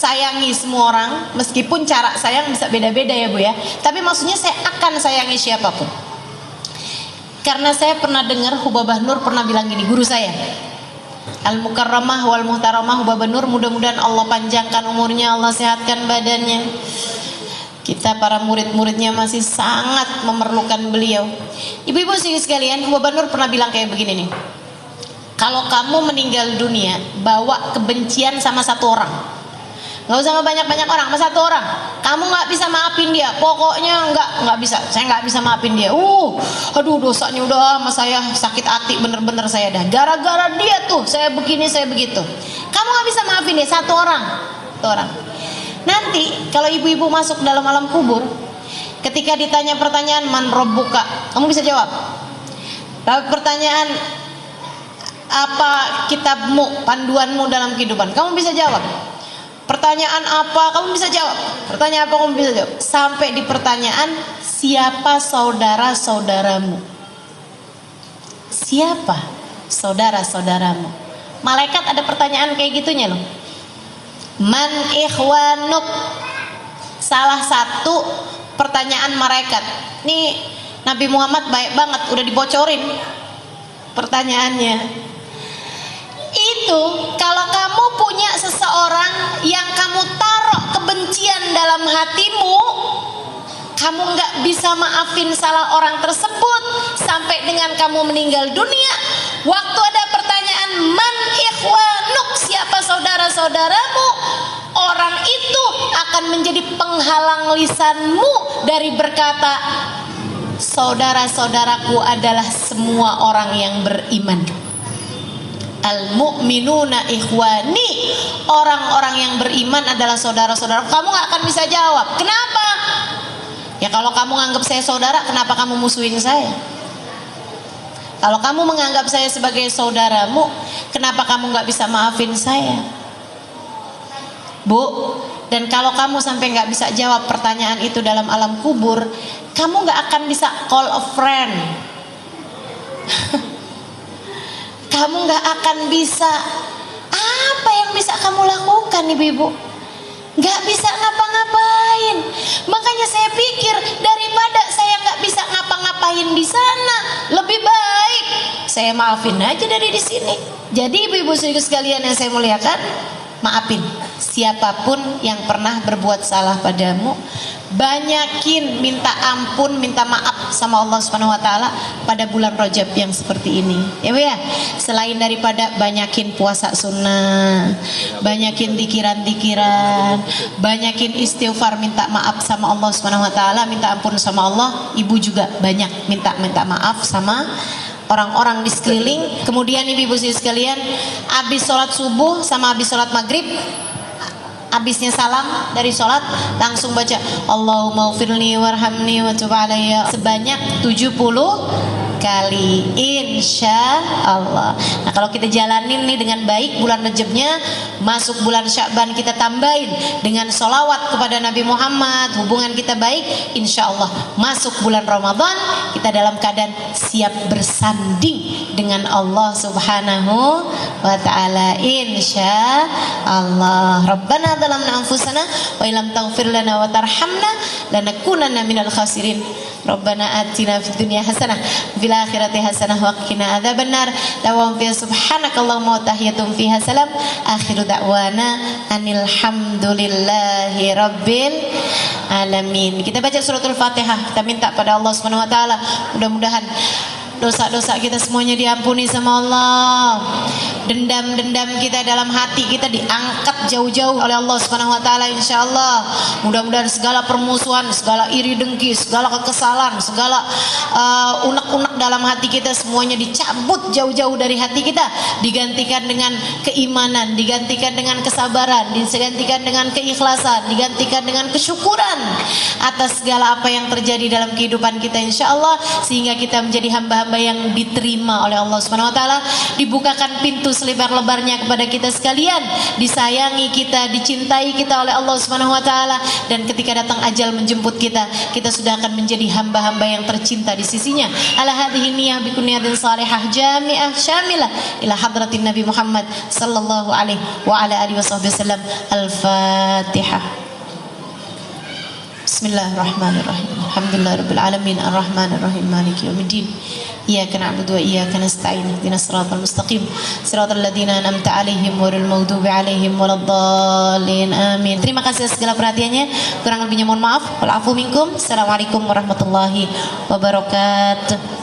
sayangi semua orang, meskipun cara sayang bisa beda-beda ya Bu ya, tapi maksudnya saya akan sayangi siapapun. Karena saya pernah dengar Hubabah Nur pernah bilang gini, guru saya Al-Mukarramah wal Muhtaramah Hubabah Nur, mudah-mudahan Allah panjangkan umurnya, Allah sehatkan badannya. Kita para murid-muridnya masih sangat memerlukan beliau. Ibu-ibu sekalian, Hubabah Nur pernah bilang kayak begini nih, kalau kamu meninggal dunia bawa kebencian sama satu orang, Nggak usah sama banyak-banyak orang, sama satu orang. Kamu nggak bisa maafin dia, pokoknya nggak bisa. Saya nggak bisa maafin dia. Aduh dosanya udah sama saya, sakit hati bener-bener saya dah. Gara-gara dia tuh saya begini, saya begitu. Kamu nggak bisa maafin dia, satu orang. Satu orang. Nanti kalau ibu-ibu masuk dalam alam kubur, ketika ditanya pertanyaan man rabbuka, kamu bisa jawab. Lalu pertanyaan apa kitabmu, panduanmu dalam kehidupan, kamu bisa jawab. Pertanyaan apa kamu bisa jawab. Pertanyaan apa kamu bisa jawab. Sampai di pertanyaan siapa saudara-saudaramu. Siapa saudara-saudaramu. Malaikat ada pertanyaan kayak gitunya loh. Man ikhwanuk. Salah satu pertanyaan malaikat. Nih Nabi Muhammad baik banget, udah dibocorin pertanyaannya. Itu kalau kamu punya seseorang yang kamu taruh kebencian dalam hatimu, kamu nggak bisa maafin salah orang tersebut sampai dengan kamu meninggal dunia. Waktu ada pertanyaan man ikhwanuk, siapa saudara-saudaramu, orang itu akan menjadi penghalang lisanmu dari berkata saudara-saudaraku adalah semua orang yang beriman. Al-mu'minuna ikhwani, orang-orang yang beriman adalah saudara-saudara. Kamu gak akan bisa jawab. Kenapa? Ya kalau kamu anggap saya saudara, kenapa kamu musuhin saya? Kalau kamu menganggap saya sebagai saudaramu, kenapa kamu gak bisa maafin saya? Bu, dan kalau kamu sampai gak bisa jawab pertanyaan itu dalam alam kubur, kamu gak akan bisa call a friend. Kamu gak akan bisa, apa yang bisa kamu lakukan ibu-ibu? Gak bisa ngapa-ngapain. Makanya saya pikir daripada saya gak bisa ngapa-ngapain di sana, lebih baik saya maafin aja dari di sini. Jadi ibu-ibu sekalian yang saya muliakan, maafin siapapun yang pernah berbuat salah padamu. Banyakin minta ampun, minta maaf sama Allah Subhanahu wa taala pada bulan Rajab yang seperti ini. Ya Bu ya. Selain daripada banyakin puasa sunnah, banyakin dikiran-dikiran, banyakin istighfar, minta maaf sama Allah Subhanahu wa taala, minta ampun sama Allah, ibu juga banyak minta maaf sama orang-orang di sekeliling. Kemudian ibu-ibu sekalian, habis sholat subuh sama habis sholat maghrib, habisnya salam dari sholat, langsung baca Allahumma ufirli warhamni wa tub alayya sebanyak 70 kali, insya Allah. Nah kalau kita jalanin nih dengan baik bulan Rajabnya, masuk bulan Sya'ban kita tambahin dengan sholawat kepada Nabi Muhammad, hubungan kita baik, insya Allah masuk bulan Ramadan kita dalam keadaan siap bersanding dengan Allah Subhanahu wa ta'ala, insya Allah. Rabbana zalamna anfusana wa illam taghfir lana wa tarhamna lanakunanna minal khasirin. Rabbana atina fid dunya hasanah fil akhirati hasanah wa qina adzabannar. Dawam fi subhanakallahumma wa tahiyatum fiha salam. Akhiru da'wana anil hamdulillahi rabbil alamin. Kita baca suratul Fatihah, kita minta pada Allah Subhanahu wa taala mudah-mudahan dosa-dosa kita semuanya diampuni sama Allah. Dendam-dendam kita dalam hati kita diangkat jauh-jauh oleh Allah Subhanahu wa taala, insyaallah. Mudah-mudahan segala permusuhan, segala iri dengki, segala kekesalan, segala unek-unek dalam hati kita semuanya dicabut jauh-jauh dari hati kita, digantikan dengan keimanan, digantikan dengan kesabaran, digantikan dengan keikhlasan, digantikan dengan kesyukuran atas segala apa yang terjadi dalam kehidupan kita, insyaallah, sehingga kita menjadi hamba-hamba yang diterima oleh Allah Subhanahu wa taala. Dibukakan pintu selebar-lebarnya kepada kita sekalian, disayangi kita, dicintai kita oleh Allah Subhanahu wa taala, dan ketika datang ajal menjemput kita, kita sudah akan menjadi hamba-hamba yang tercinta di sisinya. Ala hadhihi niyyah bi kunniyatin salihah jami'ah syamilah ila hadratin Nabi Muhammad sallallahu alaihi wa ala alihi wasallam. Al-Fatihah. Bismillahirrahmanirrahim. Alhamdulillahirabbil alamin arrahmanir rahim maliki yaumiddin. Iyyaka na'budu wa iyyaka nasta'in. Ihdinas siratal mustaqim. Siratal ladzina an'amta 'alaihim ghairil maghdubi 'alaihim waladdallin. Amin. Terima kasih segala perhatiannya. Kurang lebihnya mohon maaf. Wal afu minkum. Assalamualaikum warahmatullahi wabarakatuh.